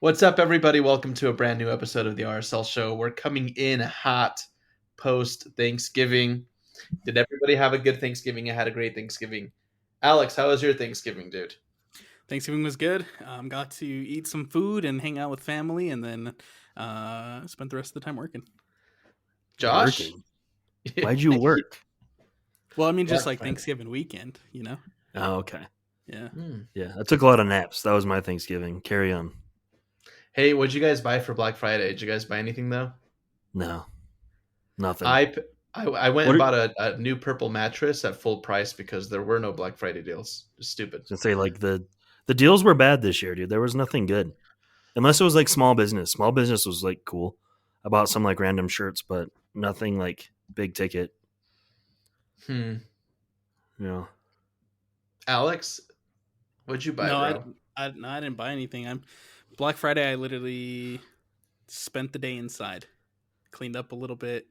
What's up, everybody? Welcome to a brand new episode of the RSL show. We're coming in hot post Thanksgiving. Did everybody have a good Thanksgiving? I had a great Thanksgiving. Alex, how was your Thanksgiving, dude? Thanksgiving was good. Got to eat some food and hang out with family, and then spent the rest of the time working. Josh? Working? Why'd you work? Well, I mean, just Black like Friday. Thanksgiving weekend, you know? Oh, okay. Yeah. Yeah, I took a lot of naps. That was my Thanksgiving. Carry on. Hey, what'd you guys buy for Black Friday? Did you guys buy anything, though? No, nothing. I went and What bought a new purple mattress at full price because there were no Black Friday deals. Just stupid. I was gonna say, like, the deals were bad this year, dude. There was nothing good, unless it was like small business. Small business was like cool. I bought some like random shirts, but nothing like big ticket. Hmm. You know, Alex, what'd you buy, bro? I didn't buy anything. Black Friday, I literally spent the day inside, cleaned up a little bit,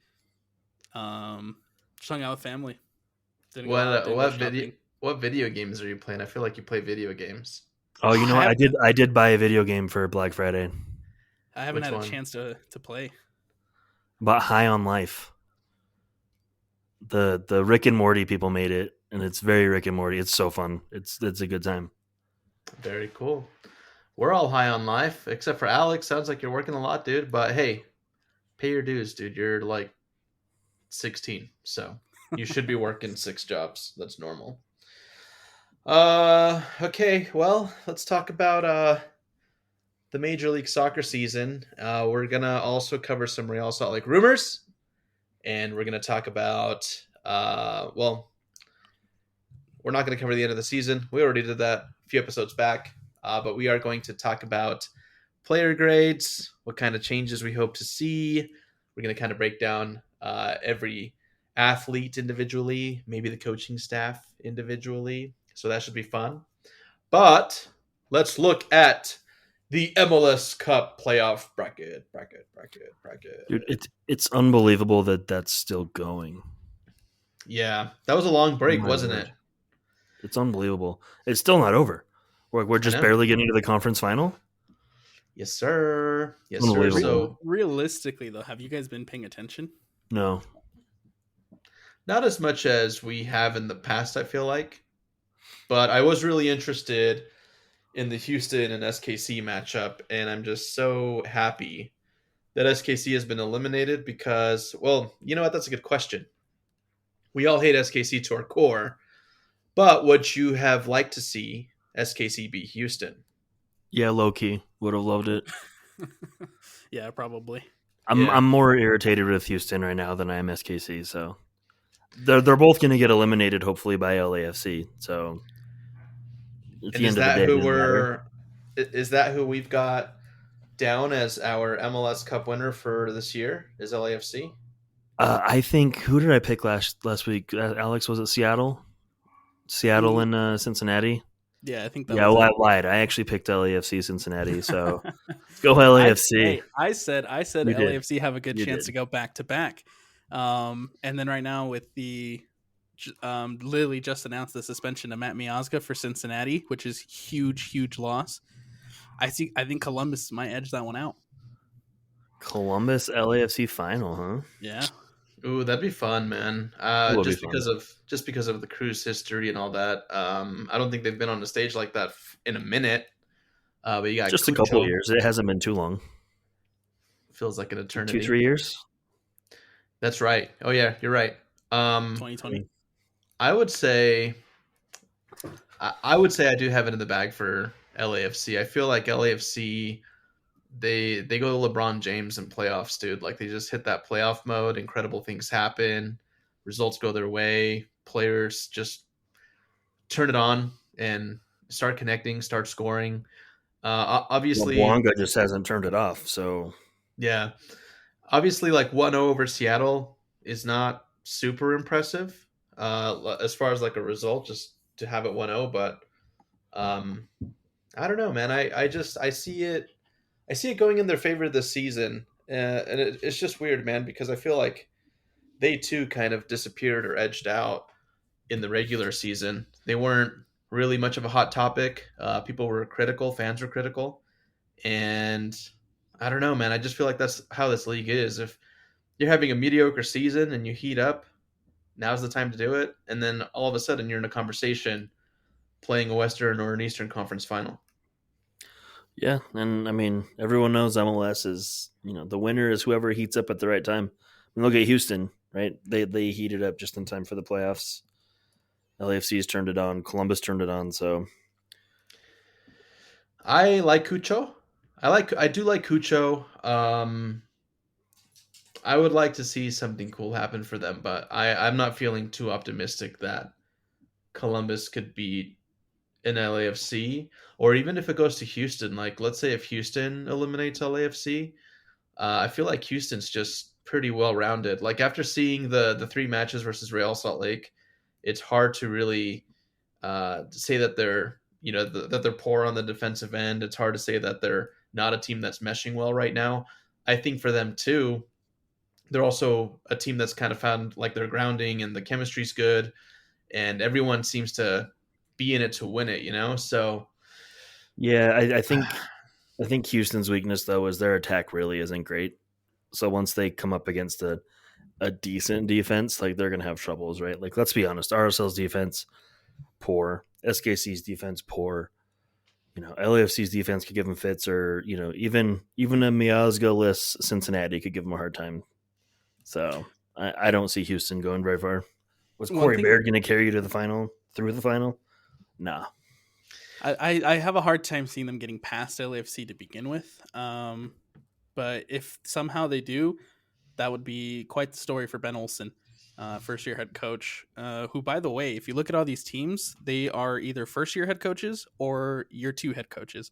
just hung out with family. Didn't go out, didn't go shopping. What video games are you playing? I feel like you play video games. oh, you know what? I I did buy a video game for Black Friday. I haven't Which had one? a chance to play. Bought High on Life. The Rick and Morty people made it, and it's very Rick and Morty. It's so fun. It's a good time. Very cool. We're all high on life, except for Alex. Sounds like you're working a lot, dude. But hey, pay your dues, dude. You're like 16, so you should be working 6 jobs. That's normal. Okay. Well, let's talk about the Major League Soccer season. We're gonna also cover some Real Salt Lake rumors, and we're gonna talk about well, we're not going to cover the end of the season. We already did that a few episodes back. But we are going to talk about player grades, what kind of changes we hope to see. We're going to kind of break down every athlete individually, maybe the coaching staff individually. So that should be fun. But let's look at the MLS Cup playoff bracket. Dude, it's unbelievable that that's still going. Yeah, that was a long break, My wasn't Lord. it? It's unbelievable. It's still not over. We're just know. barely getting to the conference final. Yes, sir. Yes, sir. Unbelievable. So Realistically, though, have you guys been paying attention? No. not as much as we have in the past, I feel like. But I was really interested in the Houston and SKC matchup, and I'm just so happy that SKC has been eliminated because, well, you know what? That's a good question. We all hate SKC to our core, but would you have liked to see SKC beat Houston? Yeah, low key. Would have loved it. Yeah, probably. I'm more irritated with Houston right now than I am SKC. So they're both going to get eliminated, hopefully by LAFC. So at And the is end of the that day, it who doesn't matter. is that who we've got down as our MLS Cup winner for this year? Is LAFC? I think who did I pick last week? Alex, was it Seattle? Seattle and Cincinnati. Yeah, I think that Yeah, was well, I it. lied. I actually picked LAFC Cincinnati. So go LAFC. I said You did. LAFC have a good You chance did. to go back to back. And then right now with the Lily just announced the suspension of Matt Miazga for Cincinnati, which is huge loss. I think Columbus might edge that one out. Columbus LAFC final, huh? Yeah. Ooh, that'd be fun, man. That would be Just fun. because of the Cruise history and all that. I don't think they've been on a stage like that in a minute. But you got Just a Cucho. couple of years. It hasn't been too long. Feels like an eternity. 2-3 years. That's right. Oh yeah, you're right. 2020. I would say I do have it in the bag for LAFC. I feel like LAFC they go to LeBron James in playoffs, dude. Like they just hit that playoff mode. Incredible things happen. Results go their way. Players just turn it on and start connecting, start scoring. Obviously, Wonga just hasn't turned it off. So yeah. Obviously, like 1-0 over Seattle is not super impressive as far as like a result, just to have it 1-0. But I don't know, man. I see it going in their favor this season, and it's just weird, man, because I feel like they too kind of disappeared or edged out in the regular season. They weren't really much of a hot topic. People were critical, fans were critical, And I don't know, man. I just feel like that's how this league is. If you're having a mediocre season and you heat up, now's the time to do it. And then all of a sudden you're in a conversation playing a Western or an Eastern Conference final. Yeah, and I mean, everyone knows MLS is, the winner is whoever heats up at the right time. I mean, look at Houston, right? They heated up just in time for the playoffs. LAFC's turned it on. Columbus turned it on. So I like Cucho. I do like Cucho. I would like to see something cool happen for them, but I'm not feeling too optimistic that Columbus could beat an LAFC, or even if it goes to Houston. Like, let's say if Houston eliminates LAFC, I feel like Houston's just pretty well rounded. Like after seeing the three matches versus Real Salt Lake, it's hard to really say that they're that they're poor on the defensive end. It's hard to say that they're not a team that's meshing well right now. I think for them too, they're also a team that's kind of found like their grounding and the chemistry's good, and everyone seems to be in it to win it. So yeah, I think Houston's weakness though is their attack really isn't great. So once they come up against a decent defense, like they're gonna have troubles, right? Like let's be honest, RSL's defense poor, SKC's defense poor. LAFC's defense could give them fits, or even a Miazga-less Cincinnati could give them a hard time. So I don't see Houston going very far. Was One Corey thing Baird going to carry you to the final, through the final? Nah. I have a hard time seeing them getting past LAFC to begin with. But if somehow they do, that would be quite the story for Ben Olsen, first year head coach. Who, by the way, if you look at all these teams, they are either first year head coaches or year two head coaches.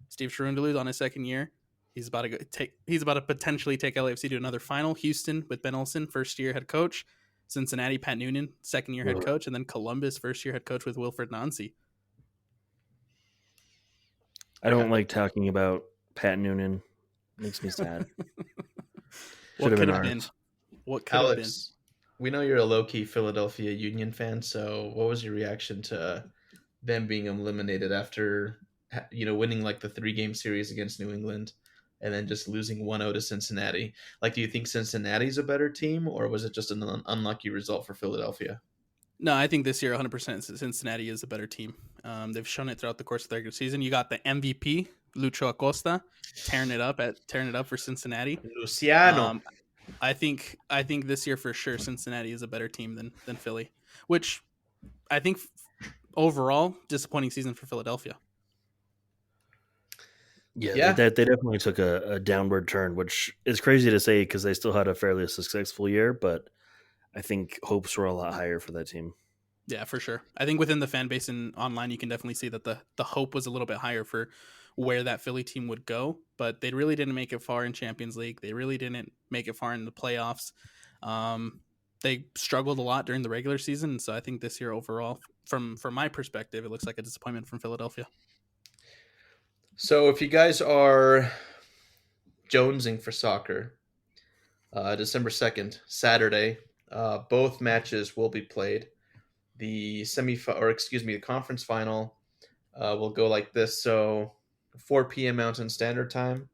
Steve Cherundolu's on his second year. He's about to potentially take LAFC to another final. Houston with Ben Olsen, first year head coach. Cincinnati, Pat Noonan, second year head coach, and then Columbus, first year head coach with Wilfred Nancy. I don't like talking about Pat Noonan. Makes me sad. What Should have could been have been? ours. What could have been? Alex, we know you're a low-key Philadelphia Union fan, so what was your reaction to them being eliminated after winning like the 3-game series against New England and then just losing 1-0 to Cincinnati? Like, do you think Cincinnati's a better team, or was it just an unlucky result for Philadelphia? No, I think this year 100% Cincinnati is a better team. They've shown it throughout the course of the regular season. You got the MVP, Lucho Acosta, tearing it up for Cincinnati. Luciano. I think this year for sure Cincinnati is a better team than Philly, which I think overall disappointing season for Philadelphia. Yeah. They definitely took a downward turn, which is crazy to say because they still had a fairly successful year, but I think hopes were a lot higher for that team. Yeah, for sure. I think within the fan base and online, you can definitely see that the hope was a little bit higher for where that Philly team would go, but they really didn't make it far in Champions League. They really didn't make it far in the playoffs. They struggled a lot during the regular season, so I think this year overall, from my perspective, it looks like a disappointment from Philadelphia. So if you guys are jonesing for soccer, December 2nd, Saturday, both matches will be played. The the conference final will go like this. So 4 p.m. Mountain Standard Time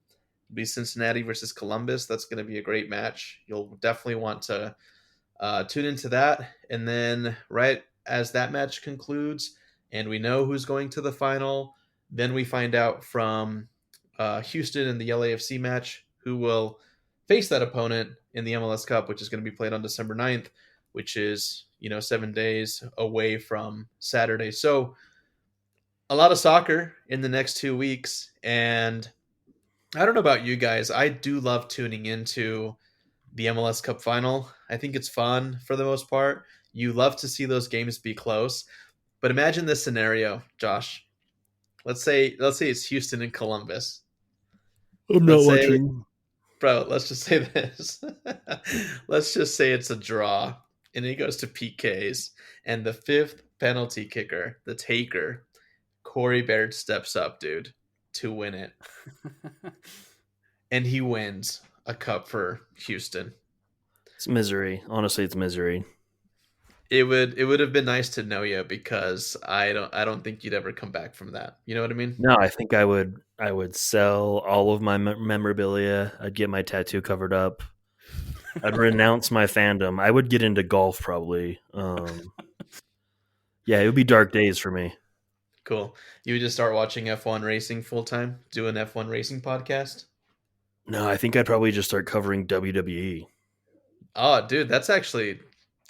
will be Cincinnati versus Columbus. That's going to be a great match. You'll definitely want to tune into that. And then right as that match concludes and we know who's going to the final, then we find out from Houston in the LAFC match who will face that opponent in the MLS Cup, which is going to be played on December 9th, which is 7 days away from Saturday. So a lot of soccer in the next 2 weeks. And I don't know about you guys. I do love tuning into the MLS Cup final. I think it's fun for the most part. You love to see those games be close. But imagine this scenario, Josh. Let's say it's Houston and Columbus. I'm Let's not say, watching. bro, let's just say this. Let's just say it's a draw and it goes to PKs. And the fifth penalty kicker, the taker, Corey Baird steps up, dude, to win it. And he wins a cup for Houston. It's misery. Honestly, it's misery. it would have been nice to know you because I don't think you'd ever come back from that. You know what I mean? No, I think I would sell all of my memorabilia. I'd get my tattoo covered up. I'd renounce my fandom. I would get into golf probably. Yeah, it would be dark days for me. Cool. You would just start watching F1 racing full time, do an F1 racing podcast. No, I think I'd probably just start covering WWE. Oh, dude, That actually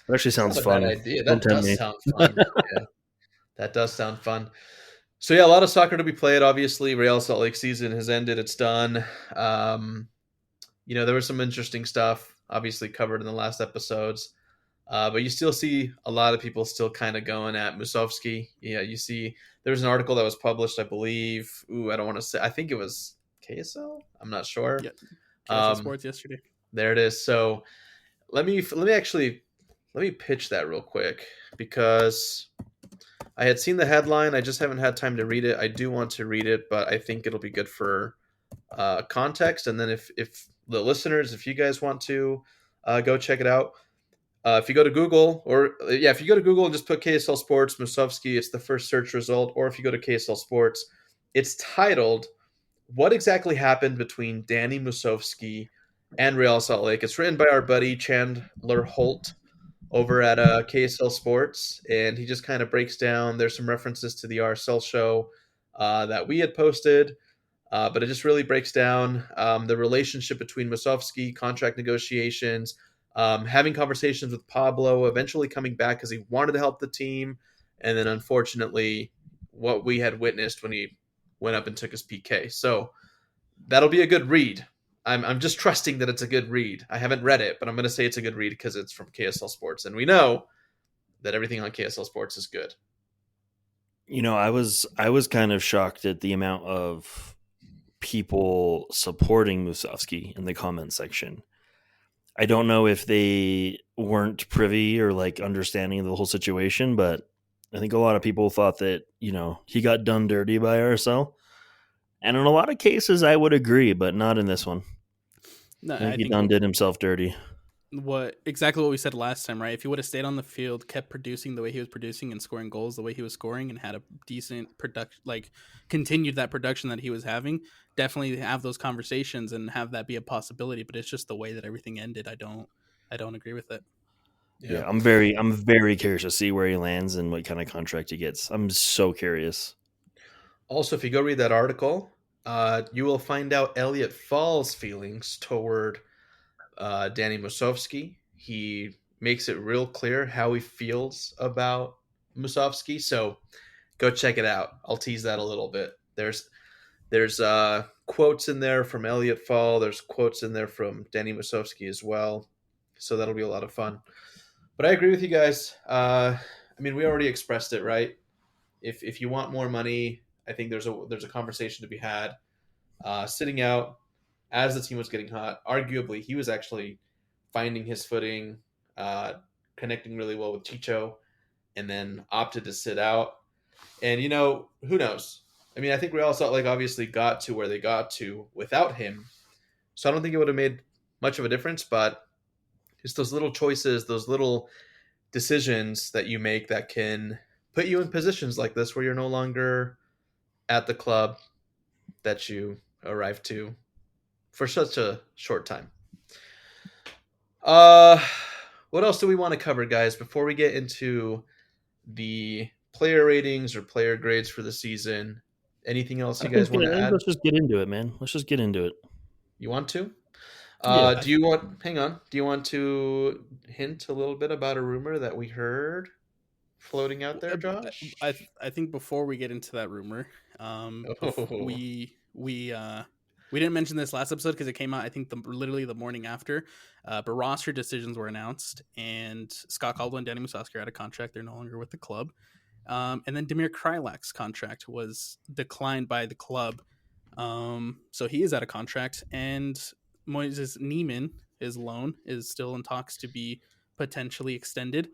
that's sounds not a bad fun. idea. Don't That tempt does me. sound fun. Yeah, that does sound fun. So yeah, a lot of soccer to be played. Obviously, Real Salt Lake season has ended. It's done. Um, there was some interesting stuff, obviously covered in the last episodes. But you still see a lot of people still kind of going at Musovski. Yeah, you see there was an article that was published, I believe. Ooh, I don't want to say. I think it was KSL. I'm not sure. Yeah, KSL Um, Sports yesterday. there it is. So let me pitch that real quick because I had seen the headline. I just haven't had time to read it. I do want to read it, but I think it'll be good for context. And then if the listeners, if you guys want to go check it out, if you go to Google, if you go to Google and just put KSL Sports Musovski, it's the first search result. Or if you go to KSL Sports, it's titled "What Exactly Happened Between Danny Musovski and Real Salt Lake." It's written by our buddy Chandler Holt over at KSL Sports, and he just kind of breaks down. There's some references to the RSL show that we had posted. But it just really breaks down the relationship between Musovski, contract negotiations, having conversations with Pablo, eventually coming back because he wanted to help the team, and then unfortunately, what we had witnessed when he went up and took his PK. So that'll be a good read. I'm just trusting that it's a good read. I haven't read it, but I'm going to say it's a good read because it's from KSL Sports, and we know that everything on KSL Sports is good. I was kind of shocked at the amount of people supporting Musovski in the comment section. I don't know if they weren't privy or like understanding the whole situation, but I think a lot of people thought that, he got done dirty by RSL. And in a lot of cases, I would agree, but not in this one. No, I think I he think done did himself dirty. exactly what we said last time, right? If he would have stayed on the field, kept producing the way he was producing and scoring goals the way he was scoring, and had a decent production, like continued that production that he was having, definitely have those conversations and have that be a possibility. But it's just the way that everything ended. I don't agree with it. Yeah, I'm very curious to see where he lands and what kind of contract he gets. I'm so curious. Also, if you go read that article, you will find out Elliot Fall's feelings toward Danny Musovski. He makes it real clear how he feels about Musovski. So go check it out. I'll tease that a little bit. There's quotes in there from Elliot Fall. There's quotes in there from Danny Musovski as well. So that'll be a lot of fun. But I agree with you guys. We already expressed it, right? If you want more money, I think there's a conversation to be had. Sitting out as the team was getting hot, arguably he was actually finding his footing, connecting really well with Chicho, and then opted to sit out. And who knows? I think Real Salt Lake obviously got to where they got to without him, so I don't think it would have made much of a difference. But it's those little choices, those little decisions that you make that can put you in positions like this where you're no longer at the club that you arrived to for such a short time. Uh, what else do we want to cover, guys, before we get into the player ratings or player grades for the season? Anything else you guys want to add? Let's just get into it, man. Let's just get into it. You want to? Yeah. Do you want? Hang on. Do you want to hint a little bit about a rumor that we heard floating out there, Josh? I think before we get into that rumor, Oh. we didn't mention this last episode because it came out I think literally the morning after, but roster decisions were announced, and Scott Caldwell and Danny Musovski are out of contract. They're no longer with the club, and then Damir Krylak's contract was declined by the club, so he is out of contract, and Moises Neiman, his loan, is still in talks to be potentially extended.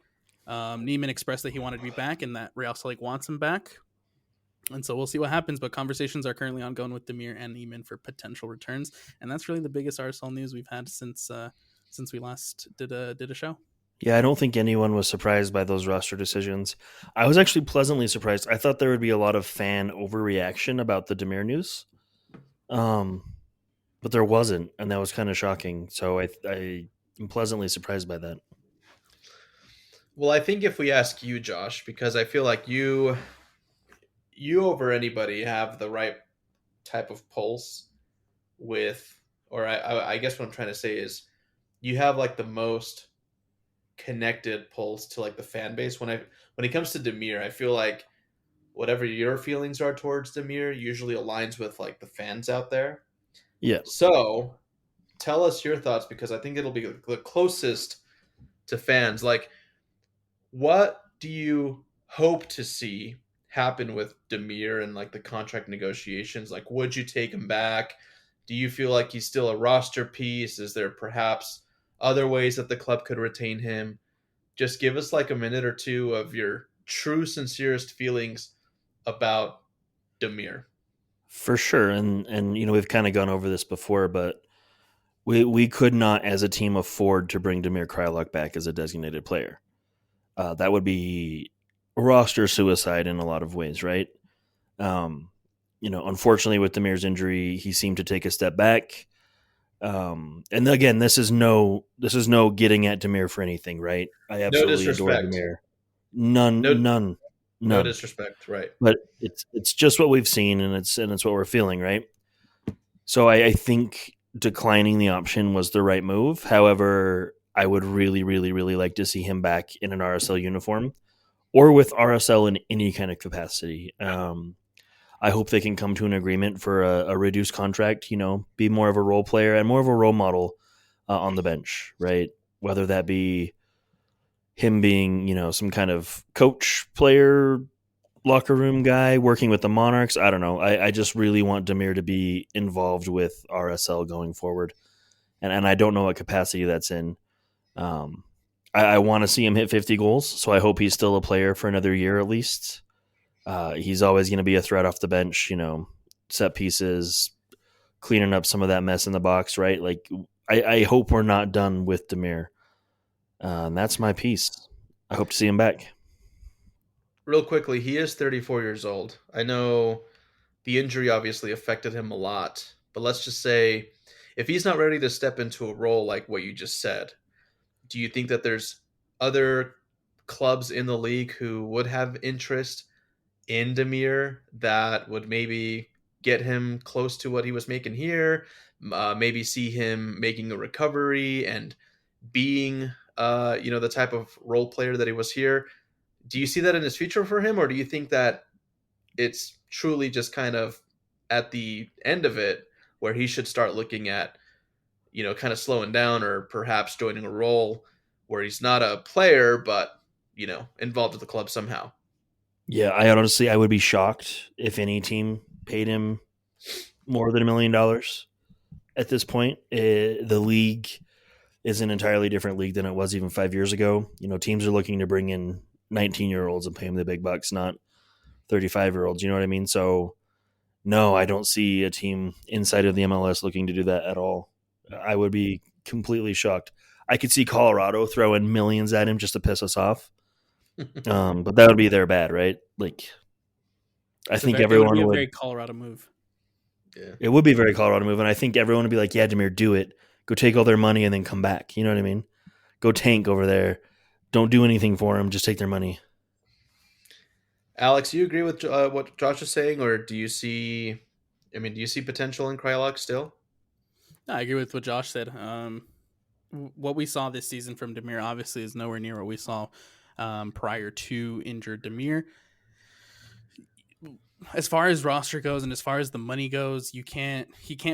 Neiman expressed that he wanted to be back and that Real Salt Lake wants him back. And so we'll see what happens. But conversations are currently ongoing with Damir and Neiman for potential returns. And that's really the biggest RSL news we've had since we last did a show. Yeah, I don't think anyone was surprised by those roster decisions. I was actually pleasantly surprised. I thought there would be a lot of fan overreaction about the Demir news, um, but there wasn't, and that was kind of shocking. So I am pleasantly surprised by that. Well, I think if we ask you, Josh, because I feel like you over anybody have the right type of pulse with, or I guess what I'm trying to say is you have like the most connected pulse to like the fan base. When it comes to Demir, I feel like whatever your feelings are towards Demir usually aligns with like the fans out there. Yeah, So tell us your thoughts because I think it'll be the closest to fans. Like, what do you hope to see happen with Demir and like the contract negotiations? Like, would you take him back? Do you feel like he's still a roster piece? Is there perhaps other ways that the club could retain him? Just give us like a minute or two of your true, sincerest feelings about Demir. for sure. And we've kind of gone over this before, but we could not as a team afford to bring Demir Kryluk back as a designated player. That would be roster suicide in a lot of ways, right? Unfortunately, with Demir's injury, he seemed to take a step back. And again, this is no getting at Demir for anything, right? I No absolutely adore disrespect. Demir. None, No, none, no none. disrespect. Right. But it's just what we've seen, and it's what we're feeling, right? So I think declining the option was the right move. However, I would really, really, really like to see him back in an RSL uniform or with RSL in any kind of capacity. I hope they can come to an agreement for a reduced contract, be more of a role player and more of a role model on the bench, right? Whether that be him being, some kind of coach, player, locker room guy working with the Monarchs. I don't know. I just really want Demir to be involved with RSL going forward. And I don't know what capacity that's in. Um, I want to see him hit 50 goals, so I hope he's still a player for another year at least. He's always going to be a threat off the bench, set pieces, cleaning up some of that mess in the box, right? Like, I hope we're not done with Demir. And that's my piece. I hope to see him back. Real quickly, he is 34 years old. I know the injury obviously affected him a lot, but let's just say if he's not ready to step into a role like what you just said, do you think that there's other clubs in the league who would have interest in Demir that would maybe get him close to what he was making here? Maybe see him making a recovery and being, the type of role player that he was here. Do you see that in his future for him, or do you think that it's truly just kind of at the end of it where he should start looking at, kind of slowing down or perhaps joining a role where he's not a player, but, involved with the club somehow? Yeah, I would be shocked if any team paid him more than $1 million at this point. The league is an entirely different league than it was even 5 years ago. Teams are looking to bring in 19-year-olds and pay them the big bucks, not 35-year-olds. You know what I mean? So, no, I don't see a team inside of the MLS looking to do that at all. I would be completely shocked. I could see Colorado throwing millions at him just to piss us off. But that would be their bad, right? Like, I think It would everyone be a would. very Colorado move. Yeah. It would be a very Colorado move, and I think everyone would be like, "Yeah, Demir, do it. Go take all their money and then come back." You know what I mean? Go tank over there. Don't do anything for them. Just take their money. Alex, you agree with what Josh is saying, or do you see? I mean, do you see potential in Krylock still? No, I agree with what Josh said. What we saw this season from Demir obviously is nowhere near what we saw prior to injured Demir. As far as roster goes and as far as the money goes, he can't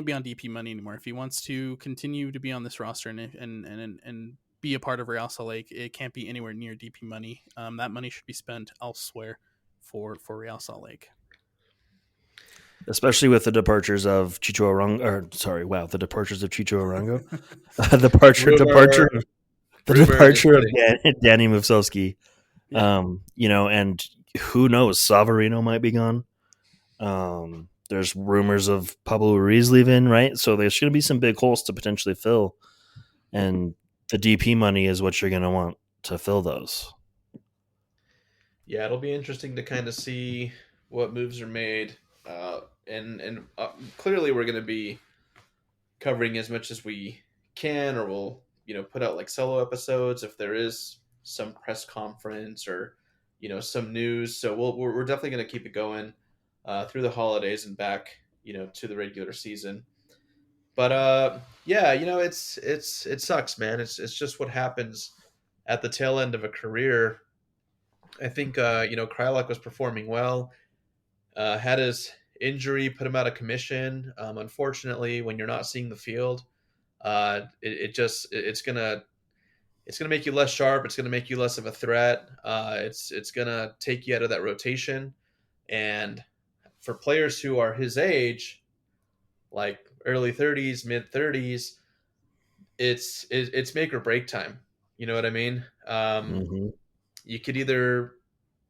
be on DP money anymore. If he wants to continue to be on this roster and be a part of Real Salt Lake, it can't be anywhere near DP money. That money should be spent elsewhere for Real Salt Lake. Especially with the departures of Chicho Arango. The departures of Chicho Arango. The departure of Danny Musovski. Yeah. And who knows? Savarino might be gone. There's rumors of Pablo Ruiz leaving, right? So there's going to be some big holes to potentially fill, and the DP money is what you're going to want. to fill those. Yeah, it'll be interesting to kind of see what moves are made, and clearly we're going to be covering as much as we can, or we'll put out like solo episodes if there is some press conference or some news. So we're definitely going to keep it going through the holidays and back to the regular season. But yeah, it sucks, man. It's just what happens at the tail end of a career. I think Krylock was performing well. Had his injury put him out of commission. Unfortunately, when you're not seeing the field, it's gonna make you less sharp. It's gonna make you less of a threat. It's gonna take you out of that rotation. And for players who are his age, like early 30s, mid 30s, it's make or break time. You know what I mean? Mm-hmm. You could either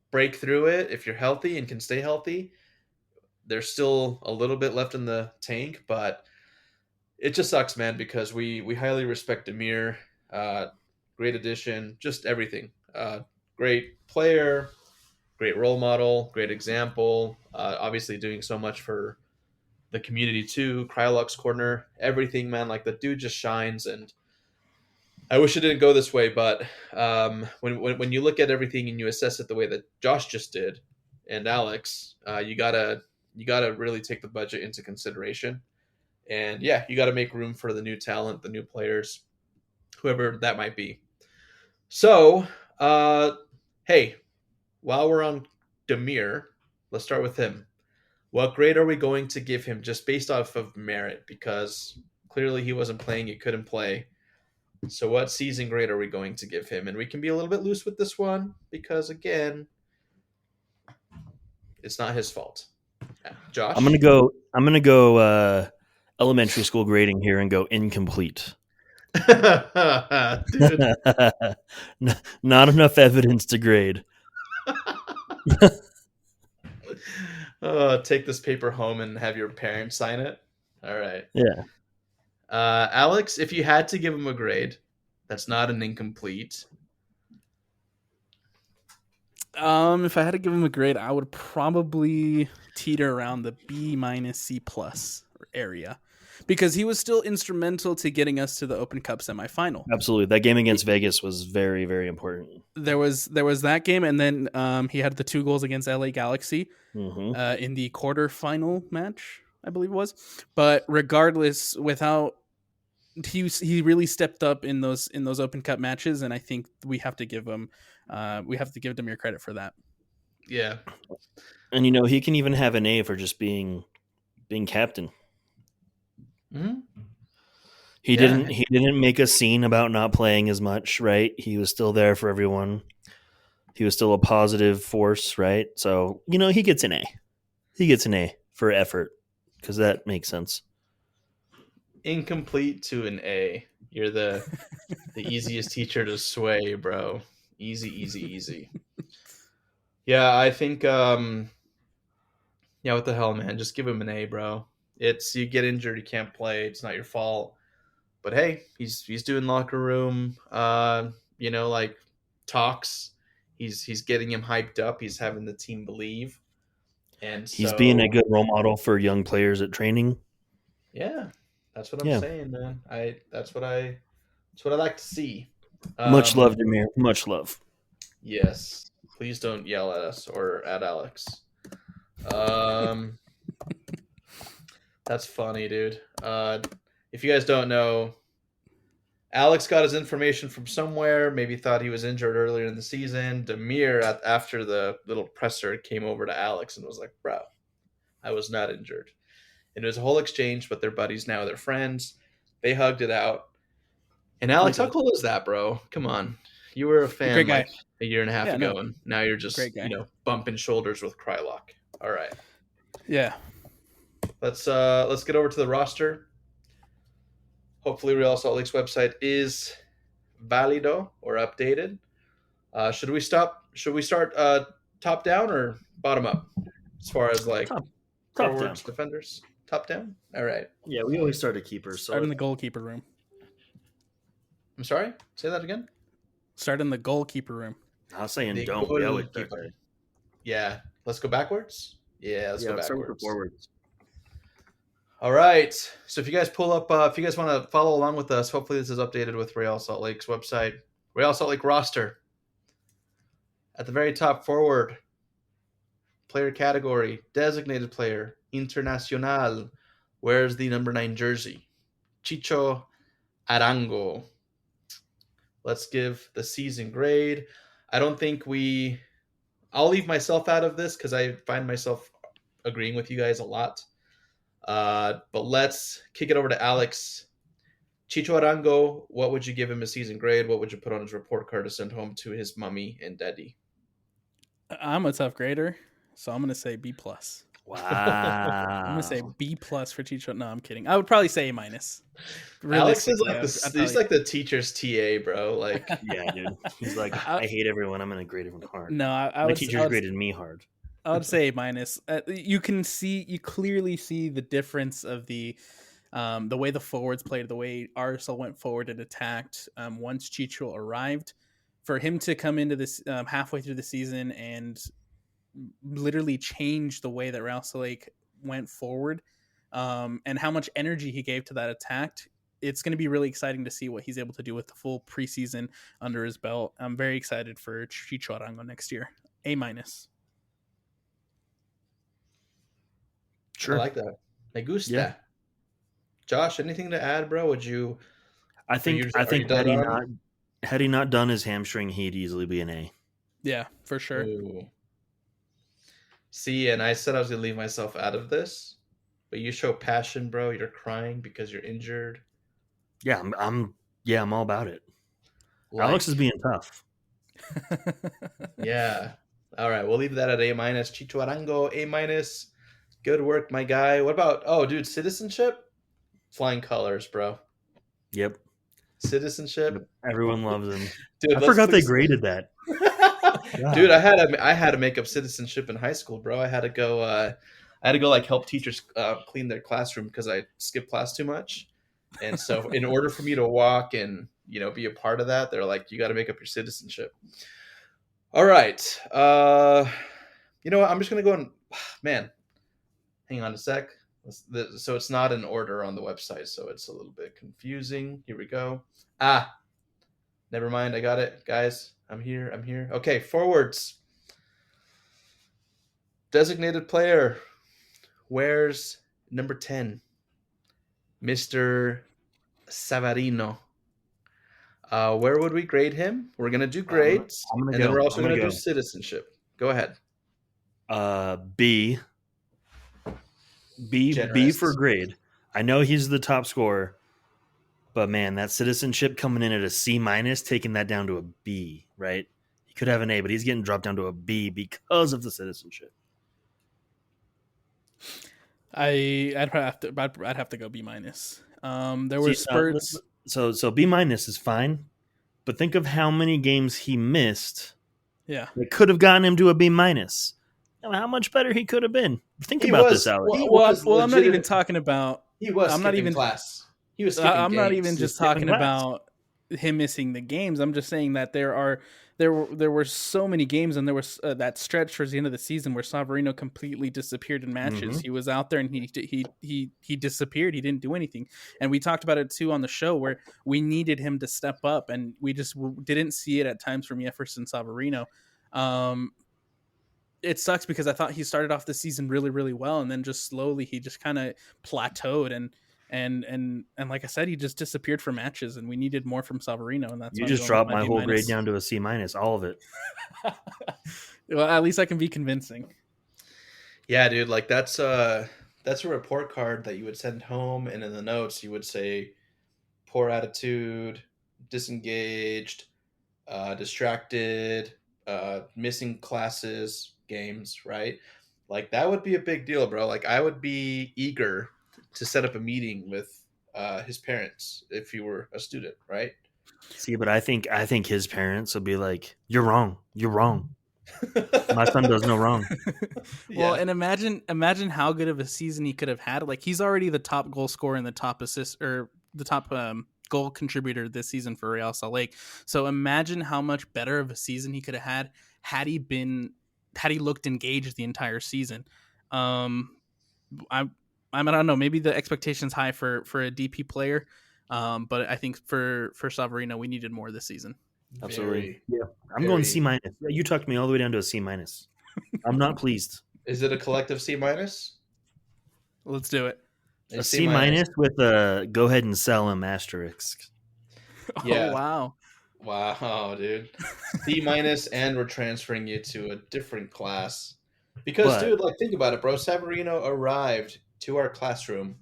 break through it if you're healthy and can stay healthy. There's still a little bit left in the tank, but it just sucks, man, because we highly respect Demir. Great addition, just everything. Great player, great role model, great example. Obviously, doing so much for the community too. Krylock's corner, everything, man. Like the dude just shines, and I wish it didn't go this way. But when you look at everything and you assess it the way that Josh just did, and Alex, you gotta really take the budget into consideration. And yeah, you got to make room for the new talent, the new players, whoever that might be. So, hey, while we're on Demir, let's start with him. What grade are we going to give him just based off of merit? Because clearly he wasn't playing, he couldn't play. So, what season grade are we going to give him? And we can be a little bit loose with this one because, again, it's not his fault. Josh? I'm gonna go elementary school grading here and go incomplete. Dude. Not enough evidence to grade. Take this paper home and have your parents sign it. All right. Yeah. Alex, if you had to give him a grade, that's not an incomplete. If I had to give him a grade, I would probably teeter around the B minus C plus area, because he was still instrumental to getting us to the Open Cup semifinal. Absolutely, that game against Vegas was very, very important. There was that game, and then he had the 2 goals against LA Galaxy in the quarterfinal match, I believe it was. But regardless, he really stepped up in those Open Cup matches, and I think we have to give Demir credit for that. Yeah, and he can even have an A for just being captain. Mm-hmm. He didn't make a scene about not playing as much, right? He was still there for everyone. He was still a positive force, right? So he gets an A. He gets an A for effort, because that makes sense. Incomplete to an A. You're the easiest teacher to sway, bro. Easy. Yeah, I think what the hell, man? Just give him an A, bro. It's you get injured, you can't play. It's not your fault. But hey, he's doing locker room, like talks. He's getting him hyped up. He's having the team believe, and he's being a good role model for young players at training. Yeah, that's what I'm saying, man. That's what I like to see. Much love, Demir. Much love. Yes. Please don't yell at us or at Alex. That's funny, dude. If you guys don't know, Alex got his information from somewhere. Maybe thought he was injured earlier in the season. Demir, after the little presser, came over to Alex and was like, "Bro, I was not injured." And it was a whole exchange, but they're buddies now. They're friends. They hugged it out. And Alex, how cool is that, bro? Come on. You were a fan like a year and a half ago, and now you're just bumping shoulders with Krylock. All right. Yeah. Let's get over to the roster. Hopefully, Real Salt Lake's website is valido or updated. Should we start top down or bottom up? As far as like top forwards, down. defenders, top down. All right. Yeah, we always start a keeper. So start in the goalkeeper room. I'm sorry. Say that again. Start in the goalkeeper room. I was saying The don't. We always start goalkeeper. there. Yeah. Let's go backwards. Yeah, let's go Let's start with the backwards. forwards. All right. So if you guys pull up, if you guys want to follow along with us, hopefully this is updated with Real Salt Lake's website. Real Salt Lake roster. At the very top, forward. Player category, designated player, internacional. Wears the number 9 jersey? Chicho Arango. Let's give the season grade. I don't think I'll leave myself out of this because I find myself agreeing with you guys a lot. But let's kick it over to Alex. Chicho Arango, what would you give him a season grade? What would you put on his report card to send home to his mommy and daddy? I'm a tough grader, so I'm gonna say B+. Wow. I'm gonna say B+ for Chicho. No, I'm kidding. I would probably say A-. Alex is like he's like the teacher's TA, bro. Like, Yeah, dude. He's like, I hate everyone. I'm gonna grade everyone hard. No, My I teachers graded me hard. would say A-. You clearly see the difference of the way the forwards played, the way RSL went forward and attacked once Chicho arrived. For him to come into this halfway through the season and literally change the way that Real Salt Lake went forward, and how much energy he gave to that attack, it's going to be really exciting to see what he's able to do with the full preseason under his belt. I'm very excited for Chicho Arango next year. A-. Sure. I like that. Me gusta. Yeah. Josh, anything to add, bro? I think had he not done his hamstring, he'd easily be an A. Yeah, for sure. Ooh. See, and I said I was gonna leave myself out of this, but you show passion, bro. You're crying because you're injured. Yeah, I'm all about it. Like, Alex is being tough. yeah. All right, we'll leave that at A-. Chicho Arango, A-. Good work, my guy. What about dude, citizenship? Flying colors, bro. Yep. Citizenship. Everyone loves him. Dude, I forgot they graded that. Dude, I had to make up citizenship in high school, bro. I had to go like help teachers clean their classroom because I skipped class too much. And so in order for me to walk and be a part of that, they're like, you got to make up your citizenship. All right. You know what? I'm just gonna go and man, hang on a sec. So it's not in order on the website, so it's a little bit confusing. Here we go. Never mind. I got it, guys. I'm here. Okay, forwards. Designated player wears number 10, Mr. Savarino. Where would we grade him? We're going to do grades, then we're also going to do citizenship. Go ahead. B. B for grade. I know he's the top scorer, but man, that citizenship coming in at a C-, taking that down to a B, right? He could have an A, but he's getting dropped down to a B because of the citizenship. I'd have to go B-. There were spurts. So B- is fine, but think of how many games he missed. Yeah, that could have gotten him to a B-. How much better he could have been. Think about this, Alex. Well, I'm not even talking about. He was. I'm not even class. He was. I'm not even just talking about him missing the games. I'm just saying that there were so many games, and there was that stretch towards the end of the season where Savarino completely disappeared in matches. Mm-hmm. He was out there and he disappeared. He didn't do anything, and we talked about it too on the show where we needed him to step up, and we just didn't see it at times from Jefferson Savarino. It sucks because I thought he started off the season really, really well, and then just slowly he just kind of plateaued and like I said, he just disappeared from matches, and we needed more from Savarino, and that's you just dropped my whole grade down to a C-, all of it. Well, at least I can be convincing. Yeah, dude, like that's a report card that you would send home, and in the notes you would say poor attitude, disengaged, distracted, missing classes, games, right? Like that would be a big deal, bro. Like I would be eager to set up a meeting with his parents if he were a student, right? See, but I think his parents will be like, "You're wrong. My son does no wrong." Well, and imagine how good of a season he could have had. Like he's already the top goal scorer and the top assist or the top goal contributor this season for Real Salt Lake. So imagine how much better of a season he could have had he looked engaged the entire season. I don't know. Maybe the expectation's high for a DP player, but I think for Savarino, we needed more this season. Absolutely. Yeah. I'm going C minus. Yeah, you talked me all the way down to a C minus. I'm not pleased. Is it a collective C minus? Let's do it. A C minus with a go ahead and sell him asterisk. Yeah. Oh, wow. Wow, dude. C minus, and we're transferring you to a different class. Because, dude, like, think about it, bro. Savarino arrived to our classroom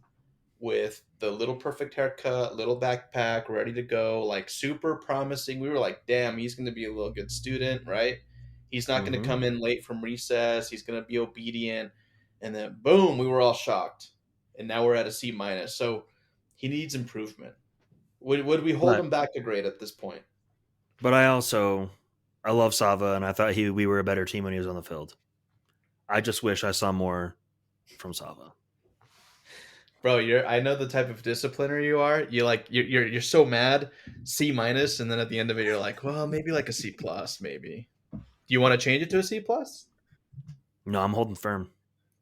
with the little perfect haircut, little backpack, ready to go, like, super promising. We were like, damn, he's going to be a little good student, right? He's not going to come in late from recess. He's going to be obedient. And then, boom, we were all shocked. And now we're at a C minus. So he needs improvement. Would we hold him back a grade at this point? But I love Sava, and I thought we were a better team when he was on the field. I just wish I saw more from Sava. Bro, I know the type of discipliner you are. You're so mad, C minus, and then at the end of it, you're like, well, maybe like a C plus, maybe. Do you want to change it to a C plus? No, I'm holding firm.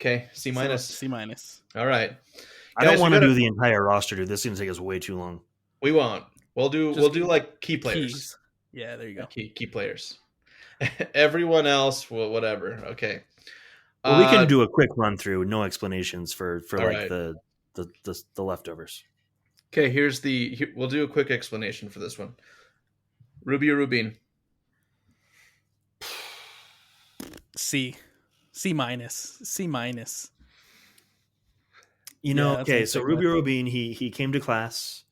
Okay, C minus. C minus. All right. I don't want to do the entire roster, dude. This is gonna take us way too long. We won't. We'll do like key players. Keys. Yeah, there you go. Key players. Everyone else, well, whatever. Okay. Well, we can do a quick run through, no explanations for like right. the leftovers. Okay, we'll do a quick explanation for this one. Rubio Rubin. C minus. C minus. You know, okay, so Rubio Rubin, he came to class.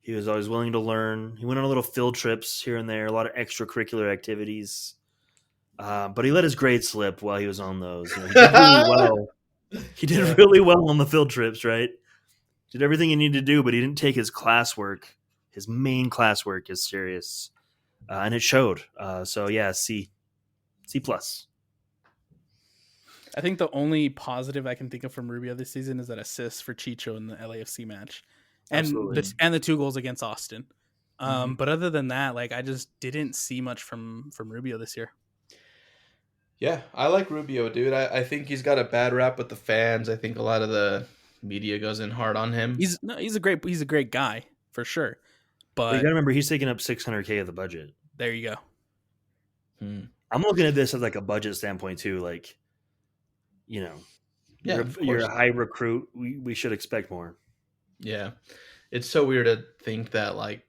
He was always willing to learn. He went on a little field trips here and there, a lot of extracurricular activities. But he let his grades slip while he was on those. You know, he did really well. He did really well on the field trips, right? Did everything he needed to do, but he didn't take his classwork, his main classwork, as serious, and it showed. So yeah, C plus. I think the only positive I can think of from Rubio this season is that assist for Chicho in the LAFC match, and the 2 goals against Austin. But other than that, like, I just didn't see much from Rubio this year. Yeah, I like Rubio, dude. I think he's got a bad rap with the fans. I think a lot of the media goes in hard on him. He's a great guy for sure. But you gotta remember, he's taking up $600K of the budget. There you go. I'm looking at this as like a budget standpoint too. Like, you know, you're a high recruit. We should expect more. Yeah, it's so weird to think that, like,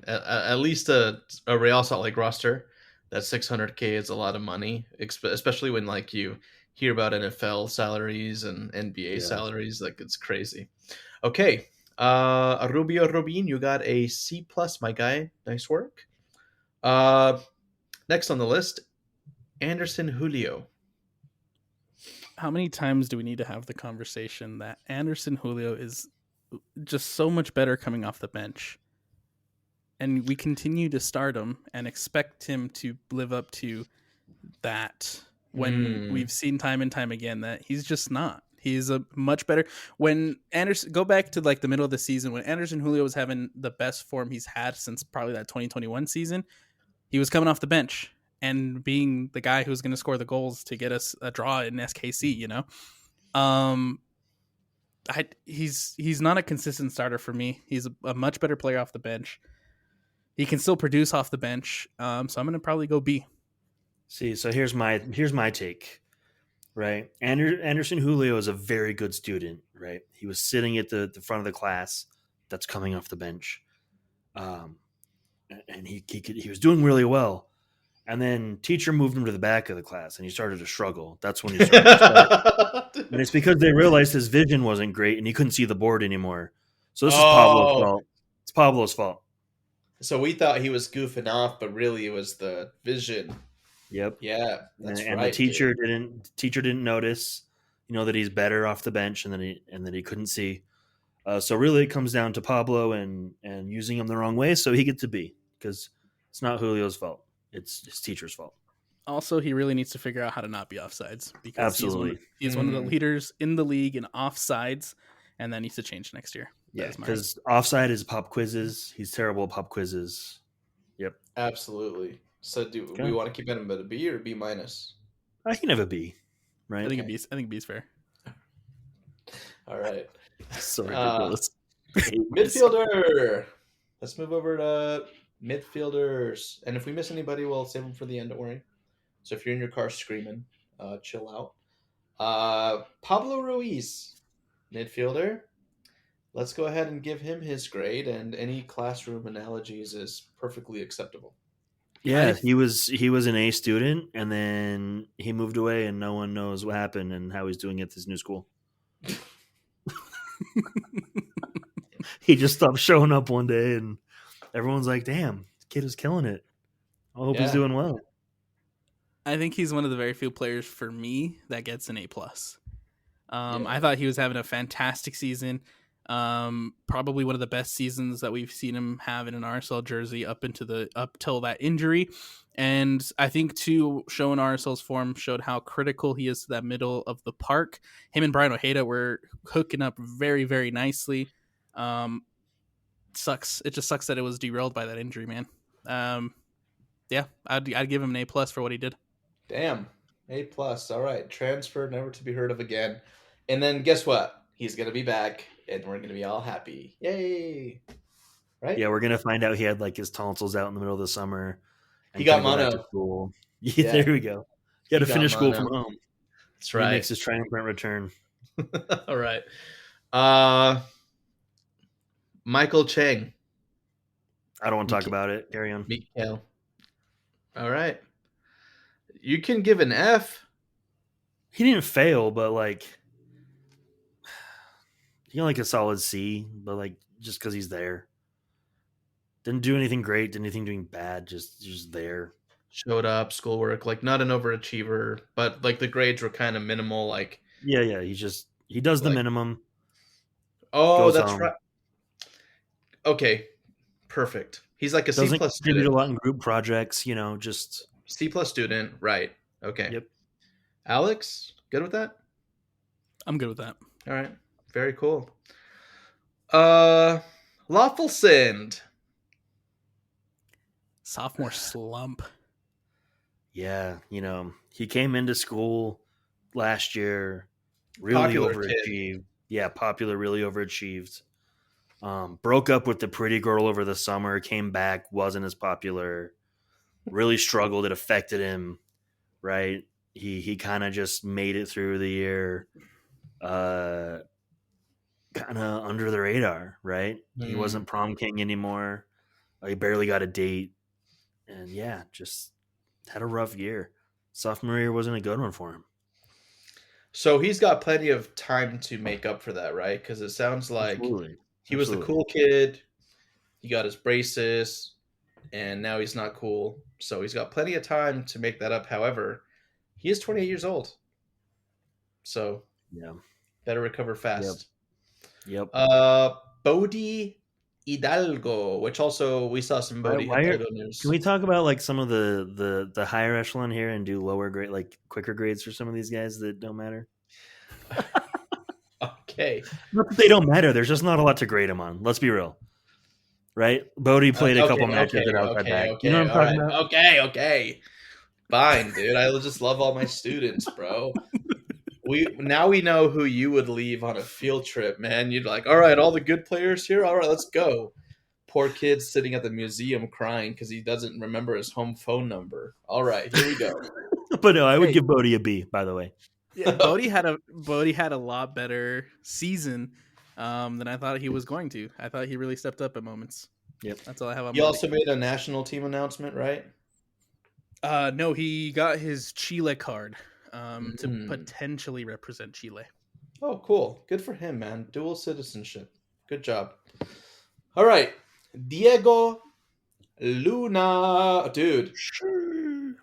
at least a Real Salt Lake roster, that $600K is a lot of money, especially when, like, you hear about NFL salaries and NBA salaries. Like, it's crazy. Okay, Rubio Rubin, you got a C plus, my guy. Nice work. Next on the list, Anderson Julio. How many times do we need to have the conversation that Anderson Julio is just so much better coming off the bench? And we continue to start him and expect him to live up to that when we've seen time and time again that he's just not. He's a much better. When Anderson, go back to like the middle of the season when Anderson Julio was having the best form he's had since probably that 2021 season, he was coming off the bench and being the guy who's going to score the goals to get us a draw in SKC, you know? He's not a consistent starter for me. He's a much better player off the bench. He can still produce off the bench. So I'm going to probably go B. See, so here's my take, right? Anderson Julio is a very good student, right? He was sitting at the front of the class that's coming off the bench. And he was doing really well. And then teacher moved him to the back of the class and he started to struggle. That's when he started to start. And it's because they realized his vision wasn't great and he couldn't see the board anymore. So this is Pablo's fault. It's Pablo's fault. So we thought he was goofing off, but really it was the vision. Yep. Yeah, that's and right. The teacher didn't notice, you know, that he's better off the bench and that he couldn't see. So really it comes down to Pablo and using him the wrong way, so he gets a B because it's not Julio's fault. It's his teacher's fault. Also, he really needs to figure out how to not be offsides because absolutely he's one of the leaders in the league in offsides, and that needs to change next year. Yeah, is my because offside is pop quizzes. He's terrible at pop quizzes. Yep. Absolutely. So do we Okay. want to keep him at a B or a B minus? I can have a B, right? I think B's fair. All right. So Uh, ridiculous. I hate myself. midfielder. Let's move over to midfielders. And if we miss anybody, we'll save them for the end. Don't worry. So if you're in your car screaming, chill out. Pablo Ruiz, midfielder. Let's go ahead and give him his grade, and any classroom analogies is perfectly acceptable. Yeah, he was an A student, and then he moved away, and no one knows what happened and how he's doing at this new school. He just stopped showing up one day, and everyone's like, "Damn, this kid is killing it. I hope he's Yeah. doing well." I think he's one of the very few players for me that gets an A plus. Yeah. I thought he was having a fantastic season. Probably one of the best seasons that we've seen him have in an RSL jersey up till that injury. And I think too, showing RSL's form showed how critical he is to that middle of the park. Him and Brian Ojeda were hooking up very, very nicely. Sucks. It just sucks that it was derailed by that injury, man. Yeah, I'd give him an A plus for what he did. Damn. A plus. All right. Transfer never to be heard of again. And then guess what? He's gonna be back, and we're gonna be all happy. Yay! Right? Yeah, we're gonna find out he had like his tonsils out in the middle of the summer. And He got couldn't go back to mono. school. Yeah. There we go. He had to He got finish school mono. from home. That's He right. makes his triumphant return. All right. Michael Chang. I don't want to talk about it. Carry on. Mikael. All right. You can give an F. He didn't fail, but like he got like a solid C, but like just because he's there. Didn't do anything great, didn't anything doing bad, just there. Showed up, schoolwork, like not an overachiever, but like the grades were kind of minimal. Like, Yeah, he does the Like- minimum. oh, Goes that's home. right. Okay, perfect. He's like a C Doesn't plus contribute a student. lot in group projects, just C plus student, right? Okay. Yep. Alex, good with that? I'm good with that. All right, very cool. Lawful Send. Sophomore slump. Yeah, he came into school last year, really Popular overachieved. kid. Yeah, popular, really overachieved. Broke up with the pretty girl over the summer, came back, wasn't as popular, really struggled. It affected him, right? He kind of just made it through the year, kind of under the radar, right? He wasn't prom king anymore. He barely got a date, and yeah, just had a rough year. Sophomore year wasn't a good one for him. So he's got plenty of time to make up for that, right? Because it sounds like Absolutely. he was the cool kid. He got his braces, and now he's not cool. So he's got plenty of time to make that up. However, he is 28 years old. So Yeah. better recover fast. Yep. Bodhi Hidalgo, which also we saw some Bodhi Hidalgo news. Can we talk about like some of the higher echelon here and do lower grade, like quicker grades for some of these guys that don't matter? Okay. Not that they don't matter. There's just not a lot to grade them on. Let's be real. Right? Bodhi played a couple matches at outside back. You know what I'm talking about? Okay. Fine, dude. I just love all my students, bro. We know who you would leave on a field trip, man. You'd like, all right, all the good players here. All right, let's go. Poor kid sitting at the museum crying because he doesn't remember his home phone number. All right, here we go. But no, I would give Bodhi a B, by the way. Yeah, Bodhi had a lot better season than I thought he was going to. I thought he really stepped up at moments. Yep. That's all I have on He Bodhi. also made a national team announcement, right? No, he got his Chile card to potentially represent Chile. Oh, cool. Good for him, man. Dual citizenship. Good job. All right. Diego Luna. Dude. Sure.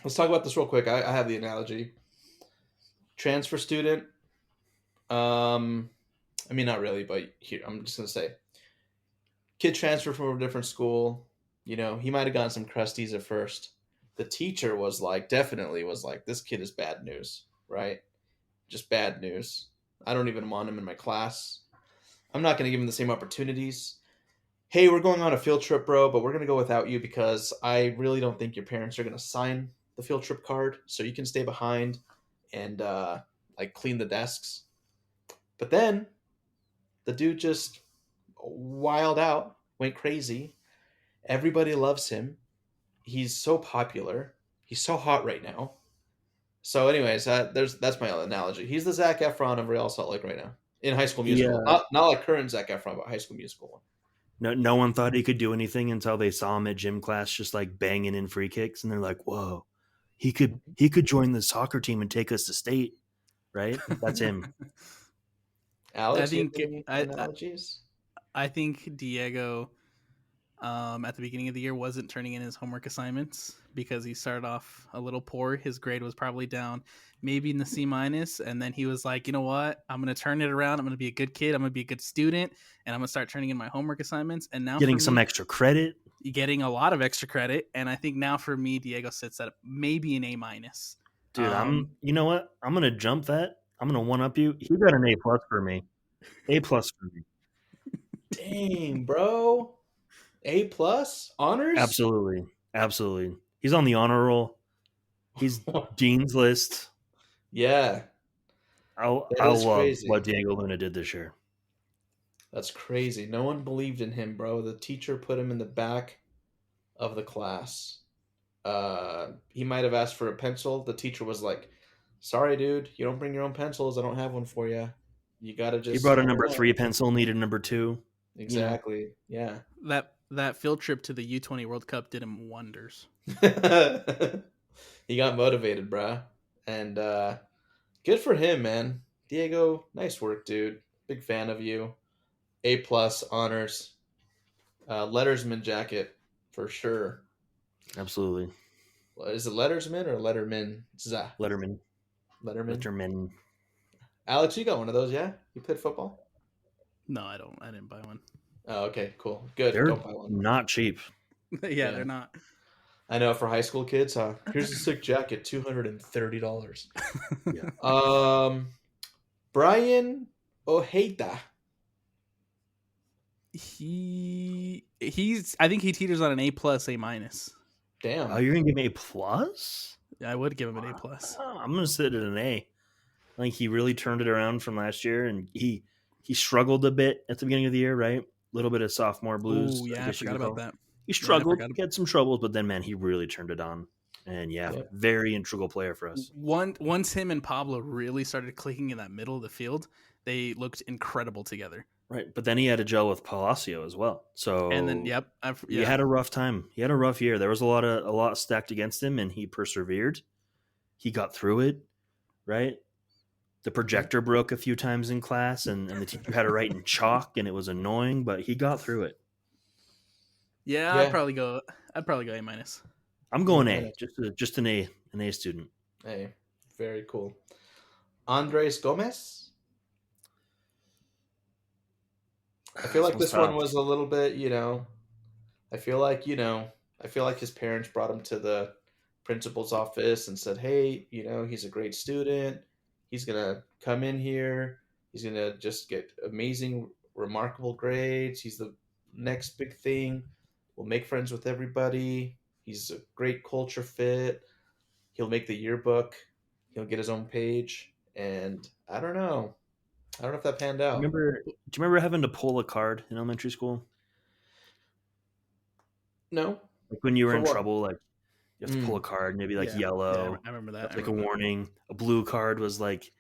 Let's talk about this real quick. I have the analogy. Transfer student. I mean, not really, but here, I'm just going to say. Kid transferred from a different school. He might have gotten some crusties at first. The teacher definitely was like, this kid is bad news, right? Just bad news. I don't even want him in my class. I'm not going to give him the same opportunities. Hey, we're going on a field trip, bro, but we're going to go without you because I really don't think your parents are going to sign the field trip card, so you can stay behind and like clean the desks. But then the dude just wild out, went crazy. Everybody loves him. He's so popular. He's so hot right now. So, anyways, that's my analogy. He's the Zac Efron of Real Salt Lake right now in High School Musical. Yeah. Not like current Zac Efron, but High School Musical one. No one thought he could do anything until they saw him at gym class, just like banging in free kicks, and they're like, "Whoa, he could join the soccer team and take us to state." Right? That's him. Alex, I you have think any I analogies? I think Diego at the beginning of the year wasn't turning in his homework assignments because he started off a little poor. His grade was probably down, maybe in the C minus, and then he was like, you know what? I'm gonna turn it around. I'm gonna be a good kid. I'm gonna be a good student, and I'm gonna start turning in my homework assignments. And now Getting for some me, extra credit. getting a lot of extra credit. And I think now for me, Diego sits at maybe an A minus. Dude, you know what? I'm gonna jump that. I'm gonna one up you. He got an A plus for me. A plus for me. Dang, bro. A plus honors. Absolutely. He's on the honor roll. He's Dean's list. Yeah, I that is love crazy. what Diego Luna did this year. That's crazy. No one believed in him, bro. The teacher put him in the back of the class. He might have asked for a pencil. The teacher was like, "Sorry, dude, you don't bring your own pencils. I don't have one for you. You gotta He just." brought a number 3 pencil, needed number 2. Exactly. Yeah. That field trip to the U20 World Cup did him wonders. He got motivated, bruh. And good for him, man. Diego, nice work, dude. Big fan of you. A plus honors. Lettersman jacket for sure. Absolutely. Is it Lettersman or Letterman? Letterman. Letterman. Alex, you got one of those, yeah? You played football? No, I don't. I didn't buy one. Oh, okay, cool. Good. They're Don't buy one. not cheap. Yeah, they're not. I know for high school kids, here's a sick jacket, $230. Yeah. Brian Ojeda. He's I think he teeters on an A plus, A minus. Damn. Oh, you're gonna give me A plus? I would give him an A plus. I'm gonna sit at an A. I think he really turned it around from last year, and he struggled a bit at the beginning of the year, right? A little bit of sophomore blues. Oh yeah, I forgot about that. He struggled, he had some troubles, but then man, he really turned it on. And very integral player for us. Once him and Pablo really started clicking in that middle of the field, they looked incredible together. Right, but then he had to gel with Palacio as well. So and then he had a rough time. He had a rough year. There was a lot stacked against him, and he persevered. He got through it. Right, the projector broke a few times in class, and the teacher had to write in chalk, and it was annoying, but he got through it. Yeah, I'd probably go A minus. I'm going A, just an A student. Hey, very cool. Andres Gomez. I feel like this one was a little bit, I feel like his parents brought him to the principal's office and said, hey, he's a great student. He's going to come in here. He's going to just get amazing, remarkable grades. He's the next big thing. We'll make friends with everybody. He's a great culture fit. He'll make the yearbook. He'll get his own page. And I don't know if that panned out. Do you remember having to pull a card in elementary school? No. Like when you were in trouble, like you have to pull a card, maybe yellow. Yeah, I remember that. Like a warning. A blue card was like,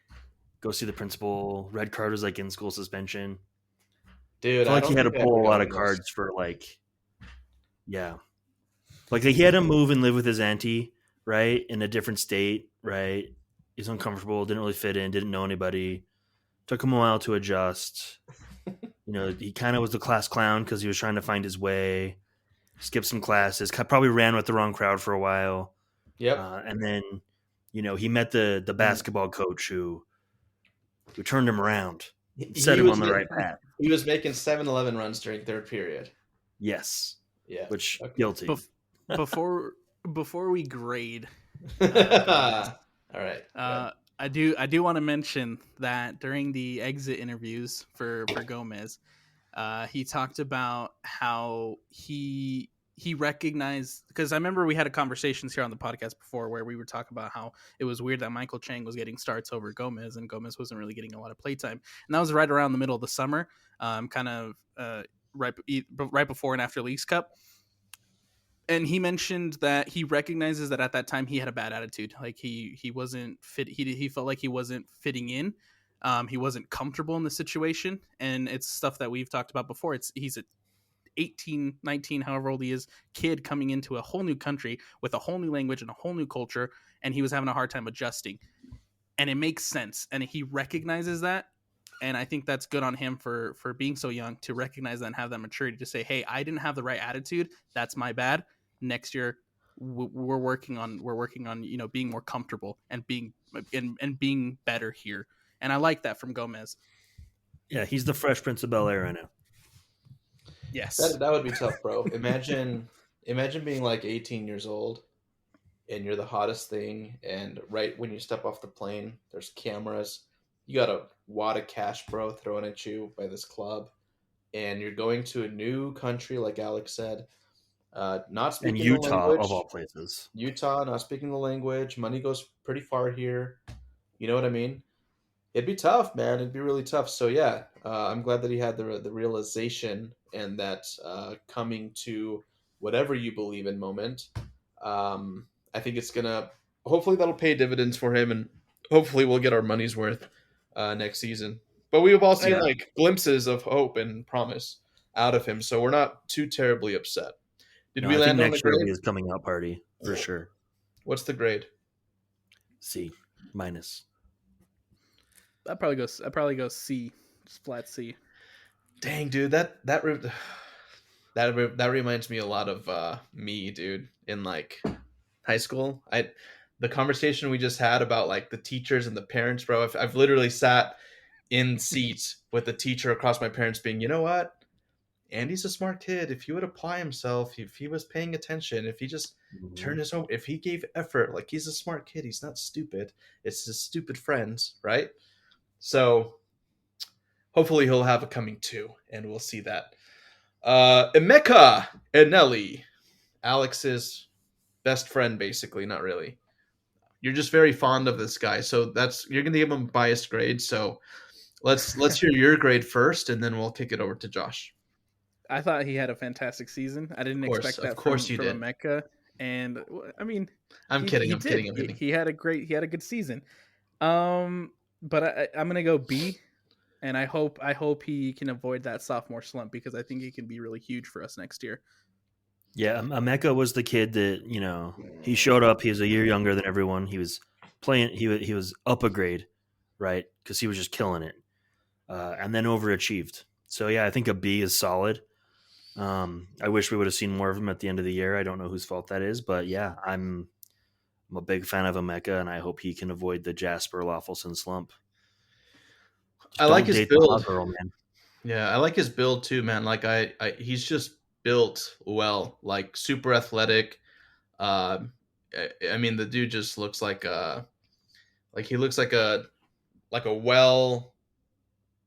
go see the principal. Red card was like in school suspension. Dude, I feel like he had to pull a lot of cards for like, like he had to move and live with his auntie, right, in a different state, right. He's uncomfortable, didn't really fit in, didn't know anybody. Took him a while to adjust. He kind of was the class clown because he was trying to find his way. Skipped some classes. Probably ran with the wrong crowd for a while. Yep. And then, he met the basketball coach who turned him around, set him on the right path. He was making 7-Eleven runs during third period. Yes. Yeah. Which guilty. Before we grade. All right. I do want to mention that during the exit interviews for Gomez, he talked about how he recognized, because I remember we had a conversations here on the podcast before where we were talking about how it was weird that Michael Chang was getting starts over Gomez and Gomez wasn't really getting a lot of playtime, and that was right around the middle of the summer, kind of right before and after Leagues Cup. And he mentioned that he recognizes that at that time he had a bad attitude. Like he wasn't fit. He felt like he wasn't fitting in. He wasn't comfortable in the situation, and it's stuff that we've talked about before. He's a 18, 19, however old he is, kid coming into a whole new country with a whole new language and a whole new culture, and he was having a hard time adjusting. And it makes sense, and he recognizes that, and I think that's good on him for being so young to recognize that and have that maturity to say, "Hey, I didn't have the right attitude. That's my bad. Next year, we're working on being more comfortable and being better here." And I like that from Gomez. Yeah, he's the Fresh Prince of Bel Air right now. Yes, That would be tough, bro. Imagine being like 18 years old and you're the hottest thing, and right when you step off the plane, there's cameras. You got a wad of cash, bro, thrown at you by this club, and you're going to a new country, like Alex said, not And speaking the Utah, of language. all places. Utah, not speaking the language. Money goes pretty far here. You know what I mean? It'd be tough, man. It'd be really tough. So yeah, I'm glad that he had the realization and that coming to whatever you believe in moment. I think it's gonna hopefully that'll pay dividends for him, and hopefully we'll get our money's worth next season. But we have all seen And, like glimpses of hope and promise out of him, so we're not too terribly upset. Did No, we I think land on the next year will be grade? his coming out party for sure. What's the grade? C minus. I'd probably go C, just flat C. Dang, dude, that reminds me a lot of me, dude, in like high school. The conversation we just had about like the teachers and the parents, bro. I've literally sat in seats with the teacher across my parents being, you know what? Andy's a smart kid. If he would apply himself, if he was paying attention, if he just turned his own, if he gave effort, like he's a smart kid. He's not stupid. It's his stupid friends, right? So hopefully he'll have a coming too, and we'll see that. Emeka Eneli, Alex's best friend, basically. Not really. You're just very fond of this guy, so you're gonna give him a biased grade. So let's hear your grade first, and then we'll kick it over to Josh. I thought he had a fantastic season. I didn't expect that Of course, you from did. Emeka, and I mean, I'm kidding. He I'm did. kidding. I'm kidding. He had a good season. But I'm gonna go B, and I hope he can avoid that sophomore slump because I think he can be really huge for us next year. Yeah, Emeka was the kid that he showed up. He was a year younger than everyone. He was playing. He was up a grade, right? Because he was just killing it, and then overachieved. So yeah, I think a B is solid. I wish we would have seen more of him at the end of the year. I don't know whose fault that is, but yeah, I'm a big fan of Emeka, and I hope he can avoid the Jasper Lawfulson slump. I like his build. Girl, man. Yeah, I like his build too, man. Like he's just built well, like super athletic. I mean, the dude just looks like he looks like a well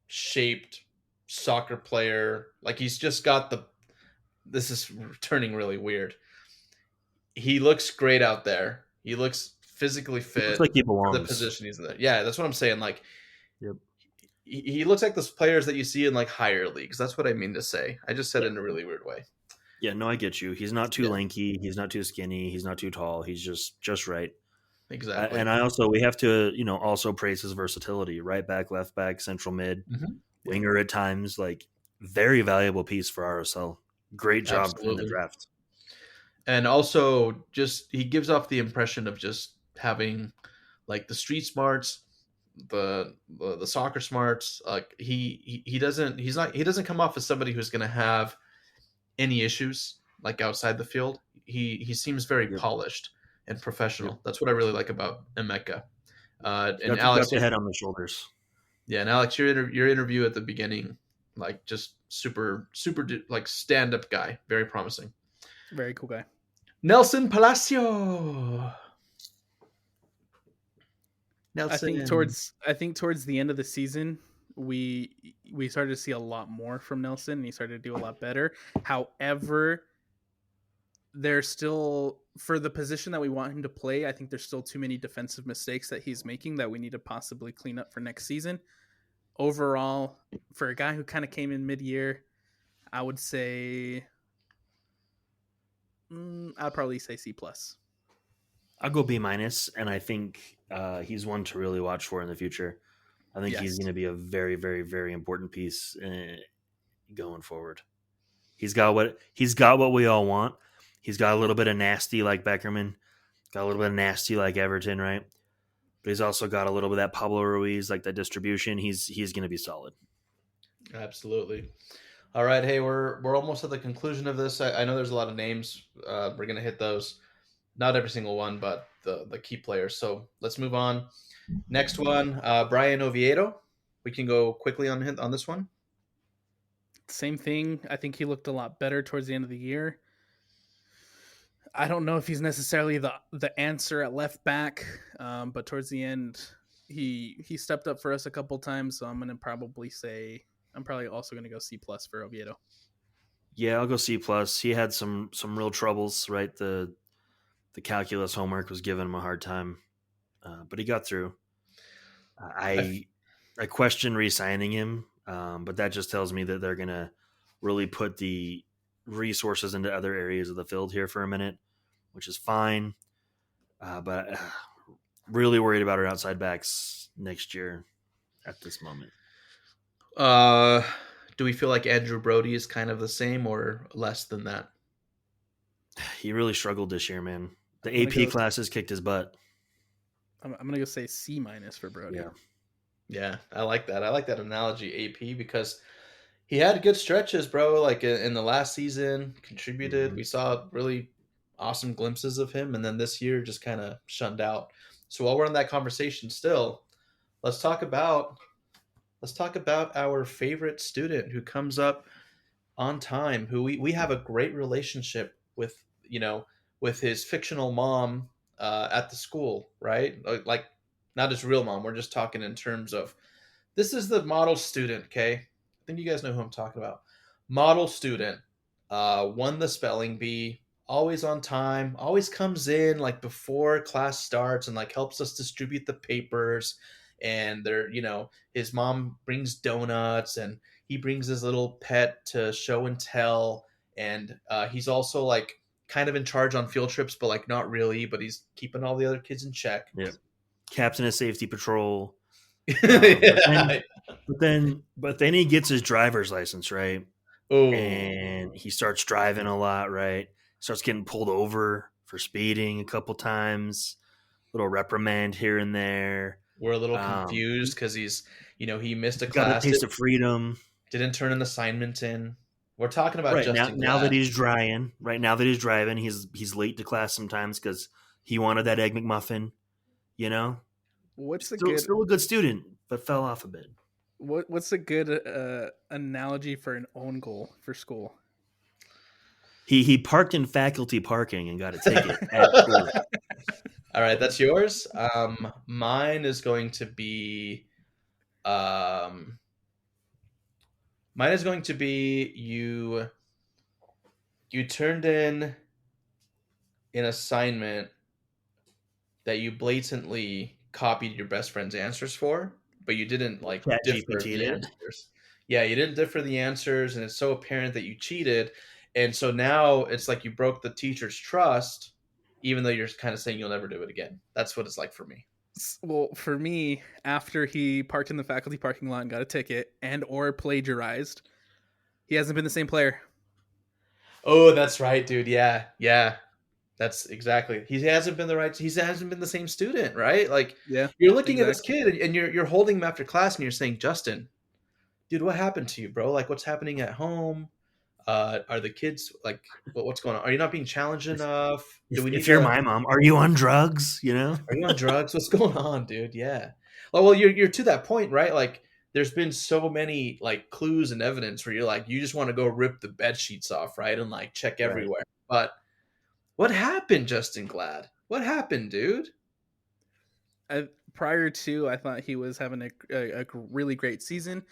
shaped soccer player. Like he's just got this is turning really weird. He looks great out there. He looks physically fit. Looks like he for belongs. the position he's in there. Yeah, that's what I'm saying. Like, yep. He looks like those players that you see in like higher leagues. That's what I mean to say. I just said it in a really weird way. Yeah, no, I get you. He's not too lanky. He's not too skinny. He's not too tall. He's just right. Exactly. And we have to, also praise his versatility. Right back, left back, central mid, winger at times. Like, very valuable piece for RSL. Great job in the draft. And also, just he gives off the impression of just having like the street smarts, the soccer smarts. Like he doesn't come off as somebody who's going to have any issues like outside the field. He seems very polished and professional. Yep. That's what I really like about Emeka. And Alex, got the head on the shoulders. Yeah, and Alex, your interview at the beginning, like just super like stand up guy, very promising, very cool guy. Nelson Palacio. Nelson. I think towards the end of the season we started to see a lot more from Nelson and he started to do a lot better. However, there's still, for the position that we want him to play, I think there's still too many defensive mistakes that he's making that we need to possibly clean up for next season. Overall, for a guy who kind of came in mid-year, I would say I'd probably say C plus. I'll go B minus, and I think he's one to really watch for in the future. I think he's Yes. going to be a very, very, very important piece going forward. He's got what we all want. He's got a little bit of nasty like Beckerman, got a little bit of nasty like Everton, right? But he's also got a little bit of that Pablo Ruiz, like that distribution. He's going to be solid. Absolutely. All right, hey, we're almost at the conclusion of this. I know there's a lot of names. We're gonna hit those. Not every single one, but the key players. So let's move on. Next one, Brian Oviedo. We can go quickly on this one. Same thing. I think he looked a lot better towards the end of the year. I don't know if he's necessarily the answer at left back, but towards the end, he stepped up for us a couple times. So I'm probably also gonna go C plus for Oviedo. Yeah, I'll go C plus. He had some real troubles, right? The calculus homework was giving him a hard time, but he got through. I question re-signing him, but that just tells me that they're gonna really put the resources into other areas of the field here for a minute, which is fine. But really worried about our outside backs next year at this moment. Do we feel like Andrew Brody is kind of the same or less than that? He really struggled this year, man. The I'm gonna AP classes kicked his butt. I'm gonna go say C minus for Brody. Yeah, I like that. I like that analogy, AP, because he had good stretches, bro. Like in the last season, contributed. We saw really awesome glimpses of him, and then this year just kind of shunned out. So while we're in that conversation, still, let's talk about our favorite student who comes up on time, who we have a great relationship with, with his fictional mom at the school, right? Like not his real mom. We're just talking in terms of this is the model student, okay? I think you guys know who I'm talking about. Model student, won the spelling bee, always on time, always comes in like before class starts and like helps us distribute the papers. And they're, his mom brings donuts and he brings his little pet to show and tell. And he's also like kind of in charge on field trips, but like not really, but he's keeping all the other kids in check. Yeah. Captain of safety patrol. Yeah. But then he gets his driver's license, right? Oh, And he starts driving a lot, right? Starts getting pulled over for speeding a couple times, little reprimand here and there. we're a little confused because he's, he missed a Got class, a taste of freedom. didn't turn an assignment in. We're talking about Right Justin now Glad. that he's driving, he's late to class sometimes because he wanted that egg McMuffin. What's Still a good student, but fell off a bit. What's a good analogy for an own goal for school? He parked in faculty parking and got a ticket at school. All right, that's yours. Mine is going to be you turned in an assignment that you blatantly copied your best friend's answers for, but you didn't like differ the answers. Yeah, you didn't differ the answers, and it's so apparent that you cheated. And so now it's like you broke the teacher's trust, even though you're kind of saying you'll never do it again. That's what it's like for me. Well, for me, after he parked in the faculty parking lot and got a ticket and or plagiarized, he hasn't been the same player. Oh, that's right, dude. Yeah. That's exactly. He hasn't been the same student, right? Like Yeah, you're looking at this kid and you're holding him after class and you're saying, Justin, dude, what happened to you, bro? Like what's happening at home? Are the kids like what's going on? Are you not being challenged enough? If you're my mom, are you on drugs? Are you on drugs? What's going on, dude? Yeah. Well, you're to that point, right? Like there's been so many like clues and evidence where you're like, you just want to go rip the bed sheets off, right? And like check everywhere. But what happened, Justin Glad? What happened, dude? prior to, I thought he was having a really great season.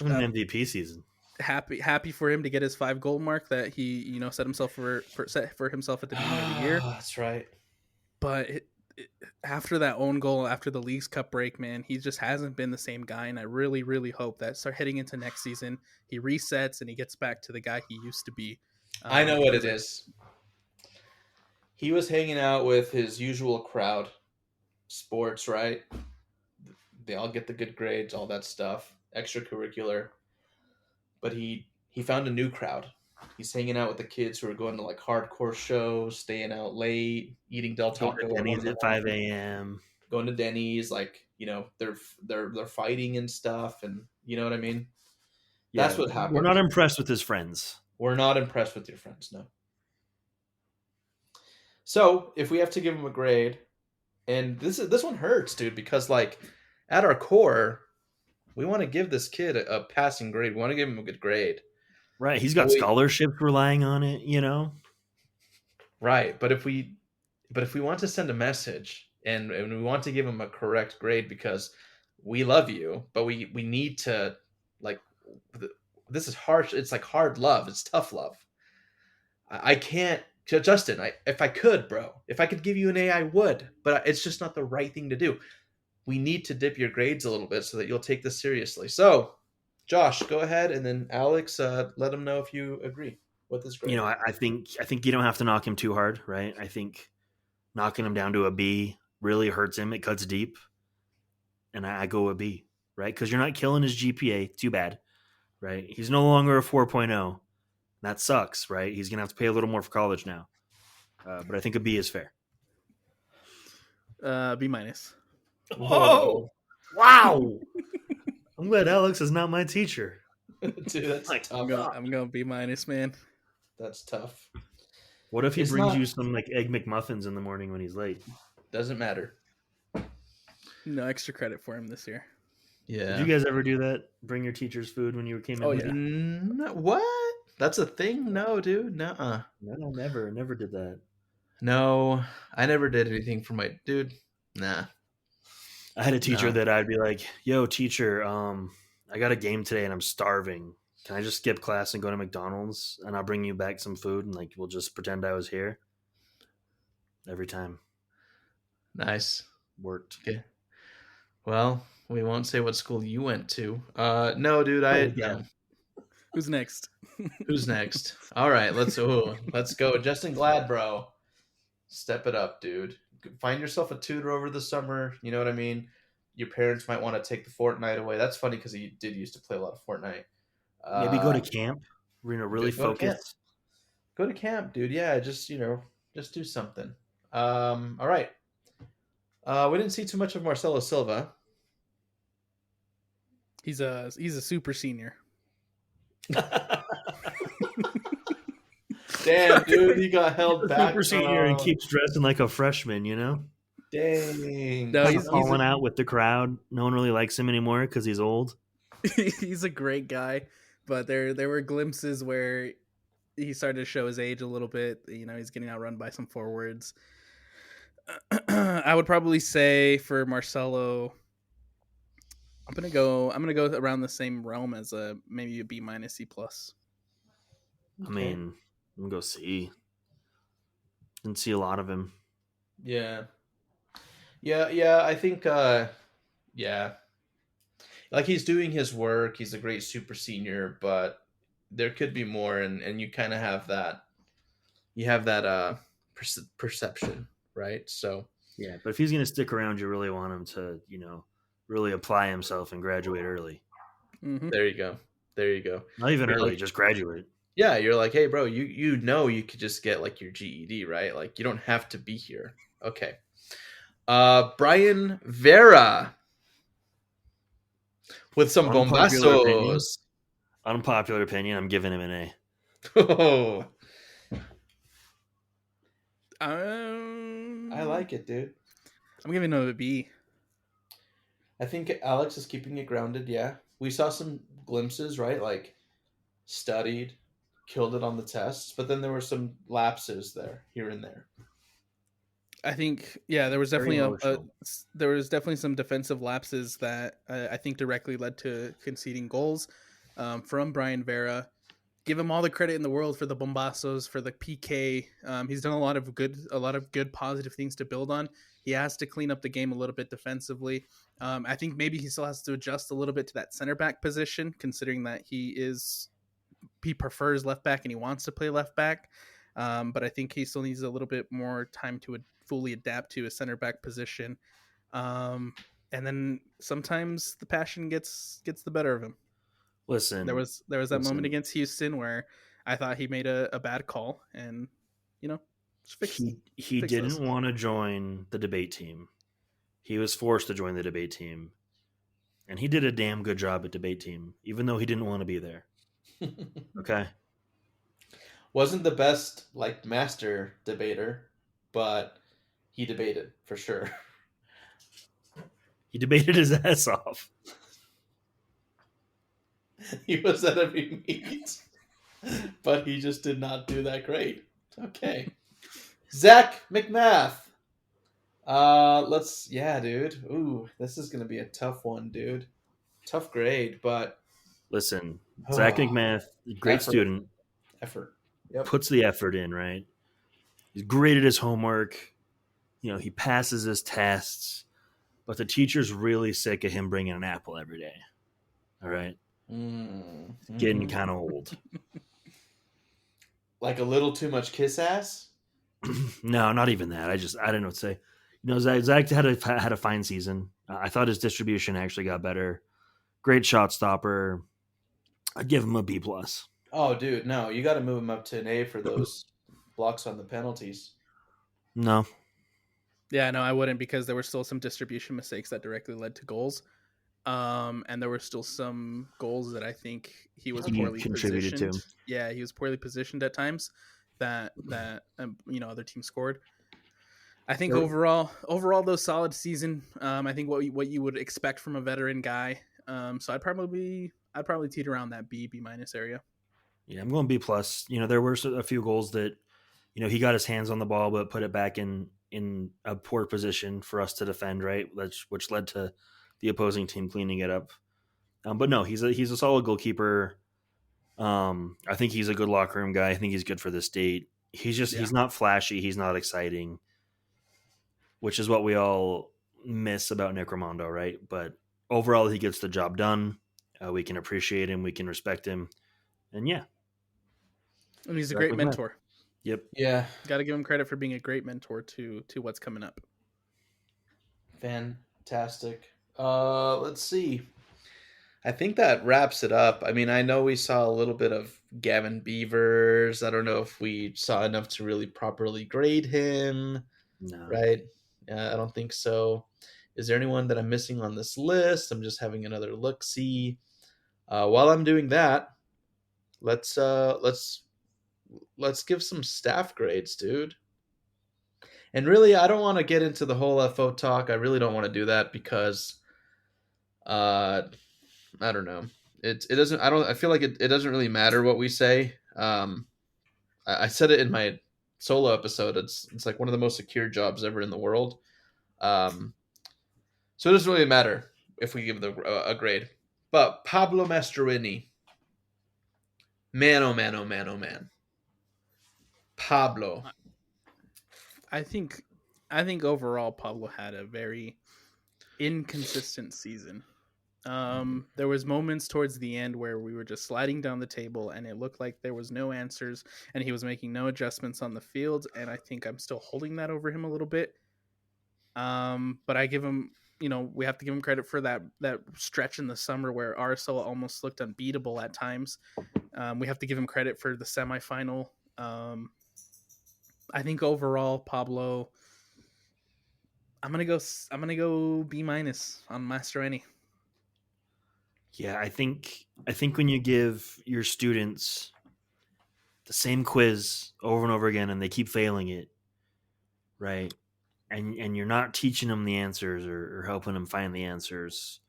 An MVP season. Happy for him to get his 5 goal mark that he set himself set for himself at the beginning of the year. That's right. But after that own goal, after the Leagues Cup break, man, he just hasn't been the same guy. And I really, really hope that start heading into next season, he resets and he gets back to the guy he used to be. I know what it is. He was hanging out with his usual crowd, sports, right? They all get the good grades, all that stuff, extracurricular. But he found a new crowd. He's hanging out with the kids who are going to like hardcore shows, staying out late, eating Del Going Taco to Denny's at 5 a.m. Going to Denny's, like, they're fighting and stuff, and you know what I mean. That's what happened. We're not impressed with his friends. We're not impressed with your friends, no. So if we have to give him a grade, and this one hurts, dude, because like at our core, we want to give this kid a passing grade. We want to give him a good grade. Right. He's got scholarships relying on it, Right. But if we want to send a message and we want to give him a correct grade because we love you, but we need to, like, this is harsh. It's like hard love. It's tough love. I can't, Justin, if I could, bro, if I could give you an A, I would, but it's just not the right thing to do. We need to dip your grades a little bit so that you'll take this seriously. So, Josh, go ahead, and then Alex, let them know if you agree with this grade. I think you don't have to knock him too hard, right? I think knocking him down to a B really hurts him. It cuts deep, and I go a B, right? Because you're not killing his GPA. Too bad, right? He's no longer a 4.0. That sucks, right? He's gonna have to pay a little more for college now, but I think a B is fair. B minus. Oh, wow! I'm glad Alex is not my teacher. Dude, that's tough. I'm going B minus, man. That's tough. What if he brings you some like egg McMuffins in the morning when he's late? Doesn't matter. No extra credit for him this year. Yeah. Did you guys ever do that? Bring your teachers food when you came in? Oh yeah. What? That's a thing? No, dude. Nuh-uh. No, never did that. No, I never did anything for my dude. Nah. I had a teacher that I'd be like, "Yo, teacher, I got a game today and I'm starving. Can I just skip class and go to McDonald's and I'll bring you back some food and like we'll just pretend I was here?" Every time. Nice. Worked. Okay. Well, we won't say what school you went to. No, dude, no. Who's next? Who's next? All right, let's go. Justin Gladbro. Step it up, dude. Find yourself a tutor over the summer. You know what I mean? Your parents might want to take the Fortnite away. That's funny because he did used to play a lot of Fortnite. Maybe go to camp. We're gonna really focus. Go to camp, dude. Yeah, just do something. All right. We didn't see too much of Marcelo Silva. He's a super senior. Damn, dude, he got held back. Super senior and keeps dressing like a freshman, Dang. No, he's falling out with the crowd. No one really likes him anymore because he's old. He's a great guy, but there were glimpses where he started to show his age a little bit. He's getting outrun by some forwards. I would probably say for Marcelo, I'm gonna go around the same realm as maybe a B minus C plus. I mean, I'm gonna go C. Didn't see a lot of him. Yeah. I think, like he's doing his work. He's a great super senior, but there could be more, and you kind of have that. You have that perception, right? So yeah, but if he's gonna stick around, you really want him to, really apply himself and graduate early. Mm-hmm. There you go. Not even early, just graduate. Yeah, you're like, hey, bro, you could just get like your GED, right? Like you don't have to be here. Okay. Brian Vera with some bombazos. Unpopular opinion. I'm giving him an A. Oh. I like it, dude. I'm giving him a B. I think Alex is keeping it grounded. Yeah, we saw some glimpses, right? Like studied, killed it on the tests, but then there were some lapses there, here and there. I think there was Very definitely emotional. there was definitely some defensive lapses that I think directly led to conceding goals from Brian Vera. Give him all the credit in the world for the bombassos, for the PK. He's done a lot of good positive things to build on. He has to clean up the game a little bit defensively. I think maybe he still has to adjust a little bit to that center back position, considering that he prefers left back and he wants to play left back. But I think he still needs a little bit more time to fully adapt to a center back position. And then sometimes the passion gets the better of him. Listen, There was that moment listen. against Houston where I thought he made a bad call, and you know, just He fix didn't those. want to join the debate team. He was forced to join the debate team, and he did a damn good job at debate team, even though he didn't want to be there. Okay, Wasn't the best like master debater, but he debated for sure. he debated his ass off. He was at every meet, but he just did not do that great. Okay, Zach McMath. Yeah, dude. Ooh, this is gonna be a tough one, dude. Tough grade, but Listen, Zach McMath, great effort, student, effort. Yep. puts the effort in. Right, he's great at his homework. He passes his tests, but the teacher's really sick of him bringing an apple every day. All right, it's getting Mm-hmm. kind of old. Like a little too much kiss ass. No, not even that. I don't know what to say. Zach had a fine season. I thought his distribution actually got better. Great shot stopper. I'd give him a B plus. Oh, dude, no, you got to move him up to an A for those blocks on the penalties. No, Yeah, no, I wouldn't, because there were still some distribution mistakes that directly led to goals. And there were still some goals that I think he was he poorly contributed positioned. to. Yeah, he was poorly positioned at times that other teams scored. I think overall though, solid season. I think what you would expect from a veteran guy. So I'd probably teeter around that B minus area. Yeah, I'm going B plus. There were a few goals that he got his hands on the ball but put it back in a poor position for us to defend. Right, which led to the opposing team cleaning it up. But no, he's a solid goalkeeper. I think he's a good locker room guy. I think he's good for the state. He's not flashy. He's not exciting, which is what we all miss about Nick Raimondo, right? But overall, he gets the job done. We can appreciate him. We can respect him. And yeah, And he's a Zach great McMahon. mentor. Yep. Yeah, Got to give him credit for being a great mentor to what's coming up. fantastic. Let's see. I think that wraps it up. I mean, I know we saw a little bit of Gavin Beavers. I don't know if we saw enough to really properly grade him, No. right? I don't think so. Is there anyone that I'm missing on this list? I'm just having another look see. While I'm doing that, let's uh let's let's give some staff grades, dude. And really, I don't want to get into the whole FO talk. I really don't want to do that because uh I don't know. It doesn't. I don't. I feel like it doesn't really matter what we say. I said it in my solo episode. It's like one of the most secure jobs ever in the world. Um, so it doesn't really matter if we give a grade. But Pablo Mastroeni, man, oh man, oh man, oh man, Pablo. I think overall Pablo had a very inconsistent season. There was moments towards the end where we were just sliding down the table and it looked like there was no answers and he was making no adjustments on the field, and I think I'm still holding that over him a little bit. But I give him, we have to give him credit for that stretch in the summer where RSL almost looked unbeatable at times. We have to give him credit for the semifinal. I think overall Pablo, I'm gonna go B minus on Mastroeni. Yeah, I think when you give your students the same quiz over and over again and they keep failing it, right? And you're not teaching them the answers or helping them find the answers,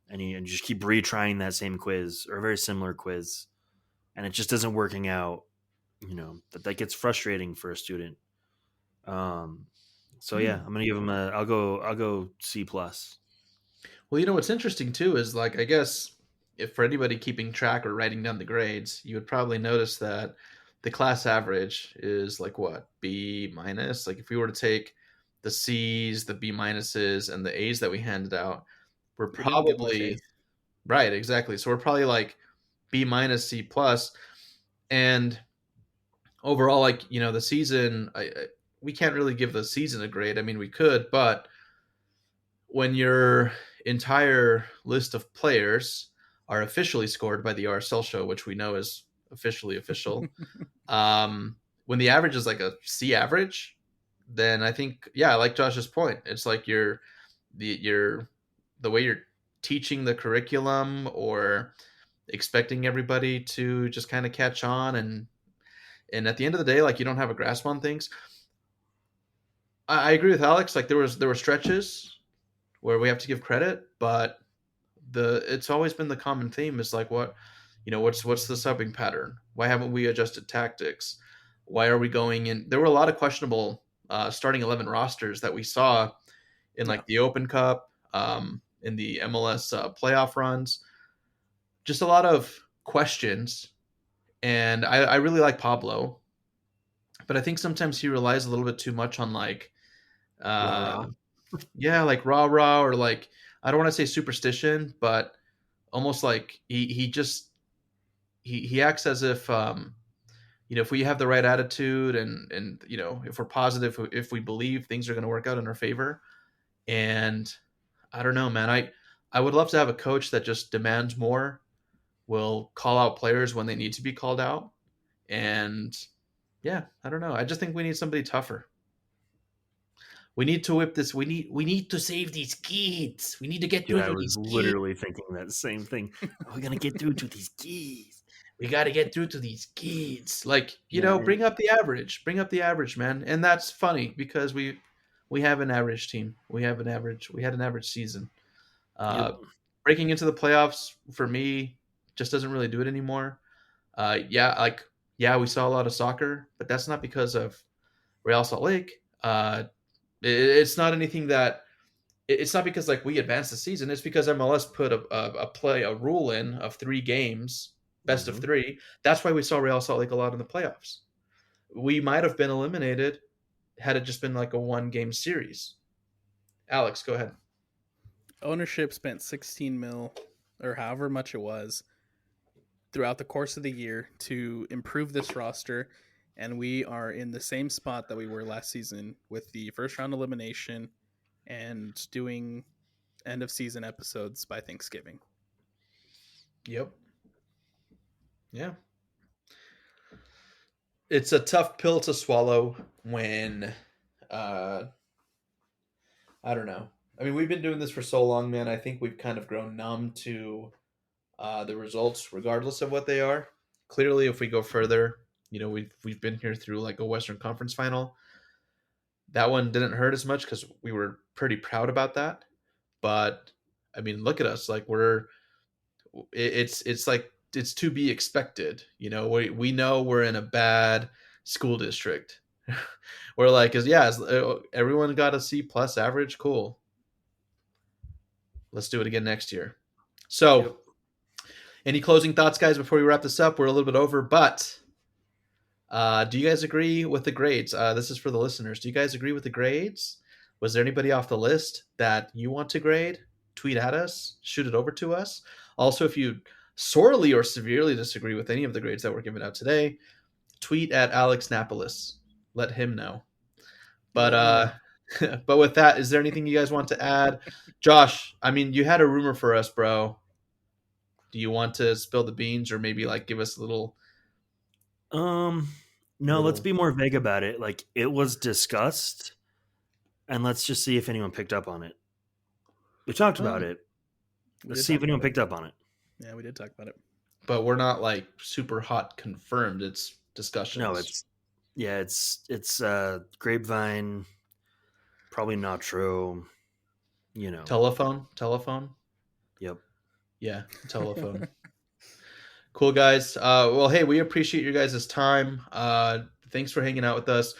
and you just keep retrying that same quiz or a very similar quiz, and it just isn't working out. That gets frustrating for a student. So yeah, I'm gonna give him a. I'll go C plus. Well, you know what's interesting too is like I guess if for anybody keeping track or writing down the grades, you would probably notice that the class average is like what B minus. Like if we were to take the C's, the B minuses, and the A's that we handed out, we're We didn't get much probably A's. right. Exactly. So we're probably like B minus, C plus, and overall, like the season, we can't really give the season a grade. I mean, we could, but when your entire list of players are officially scored by the RSL show, which we know is officially official, when the average is like a C average, then I think I like Josh's point. It's like the way you're teaching the curriculum or expecting everybody to just kind of catch on and at the end of the day, like you don't have a grasp on things. I agree with Alex. Like there were stretches where we have to give credit, but it's always been the common theme is like what's the subbing pattern? Why haven't we adjusted tactics? Why are we going in? There were a lot of questionable starting 11 rosters that we saw in like the Open Cup, in the MLS playoff runs. Just a lot of questions, and I really like Pablo, but I think sometimes he relies a little bit too much on like Rah-rah. like rah rah, or like I don't want to say superstition, but almost like he just he acts as if if we have the right attitude and if we're positive, if we believe things are going to work out in our favor. And I don't know, man. I would love to have a coach that just demands more, will call out players when they need to be called out, and I don't know. I just think we need somebody tougher. We need to whip this. We need to save these kids. We need to get Dude, through I to was these kids. literally thinking that same thing. Are we gonna get through to these keys? We got to get through to these kids. Like, Yeah, bring up the average. Bring up the average, man. And that's funny because we have an average team. We had an average season. yep. Breaking into the playoffs for me just doesn't really do it anymore. We saw a lot of soccer, but that's not because of Real Salt Lake. It's not anything that it's not because like we advanced the season. It's because MLS put a rule in of 3 games, best of Mhm. 3. That's why we saw Real Salt Lake a lot in the playoffs. We might have been eliminated had it just been like a 1-game series. Alex, go ahead. Ownership spent 16 mil or however much it was throughout the course of the year to improve this roster, and we are in the same spot that we were last season with the first round elimination and doing end of season episodes by Thanksgiving. Yep. Yeah. It's a tough pill to swallow when I don't know. I mean, we've been doing this for so long, man. I think we've kind of grown numb to the results, regardless of what they are. Clearly, if we go further, we've been here through like a Western Conference final. That one didn't hurt as much because we were pretty proud about that. But I mean, look at us. Like it's like it's to be expected. We know we're in a bad school district. We're like, everyone got a C plus average. Cool. Let's do it again next year. So, Yep. any closing thoughts, guys, before we wrap this up? We're a little bit over, but do you guys agree with the grades? This is for the listeners. Do you guys agree with the grades? Was there anybody off the list that you want to grade? Tweet at us, shoot it over to us. Also, if you sorely or severely disagree with any of the grades that were given out today, tweet at Alex Napolis. Let him know. But but with that, is there anything you guys want to add? Josh, I mean, you had a rumor for us, bro. Do you want to spill the beans or maybe like give us a little No, let's be more vague about it. Like it was discussed, and let's just see if anyone picked up on it. We talked about it. Let's see if anyone picked up on it. Yeah, we did talk about it. But we're not like super hot confirmed. It's discussions. No, it's grapevine. Probably not true. Telephone. Yep. Yeah, telephone. Cool, guys. Well, hey, we appreciate your guys' time. Thanks for hanging out with us.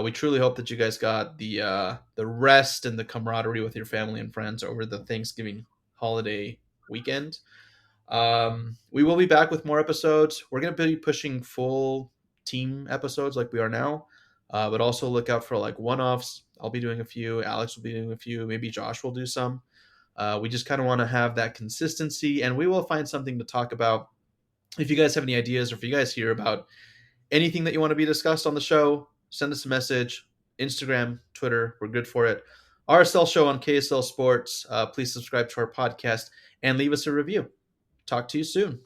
We truly hope that you guys got the rest and the camaraderie with your family and friends over the Thanksgiving holiday weekend. We will be back with more episodes. We're going to be pushing full team episodes like we are now, but also look out for like one-offs. I'll be doing a few. Alex will be doing a few. Maybe Josh will do some. We just kind of want to have that consistency, and we will find something to talk about. If you guys have any ideas, or if you guys hear about anything that you want to be discussed on the show, send us a message. Instagram, Twitter, we're good for it. RSL show on KSL Sports. Please subscribe to our podcast and leave us a review. Talk to you soon.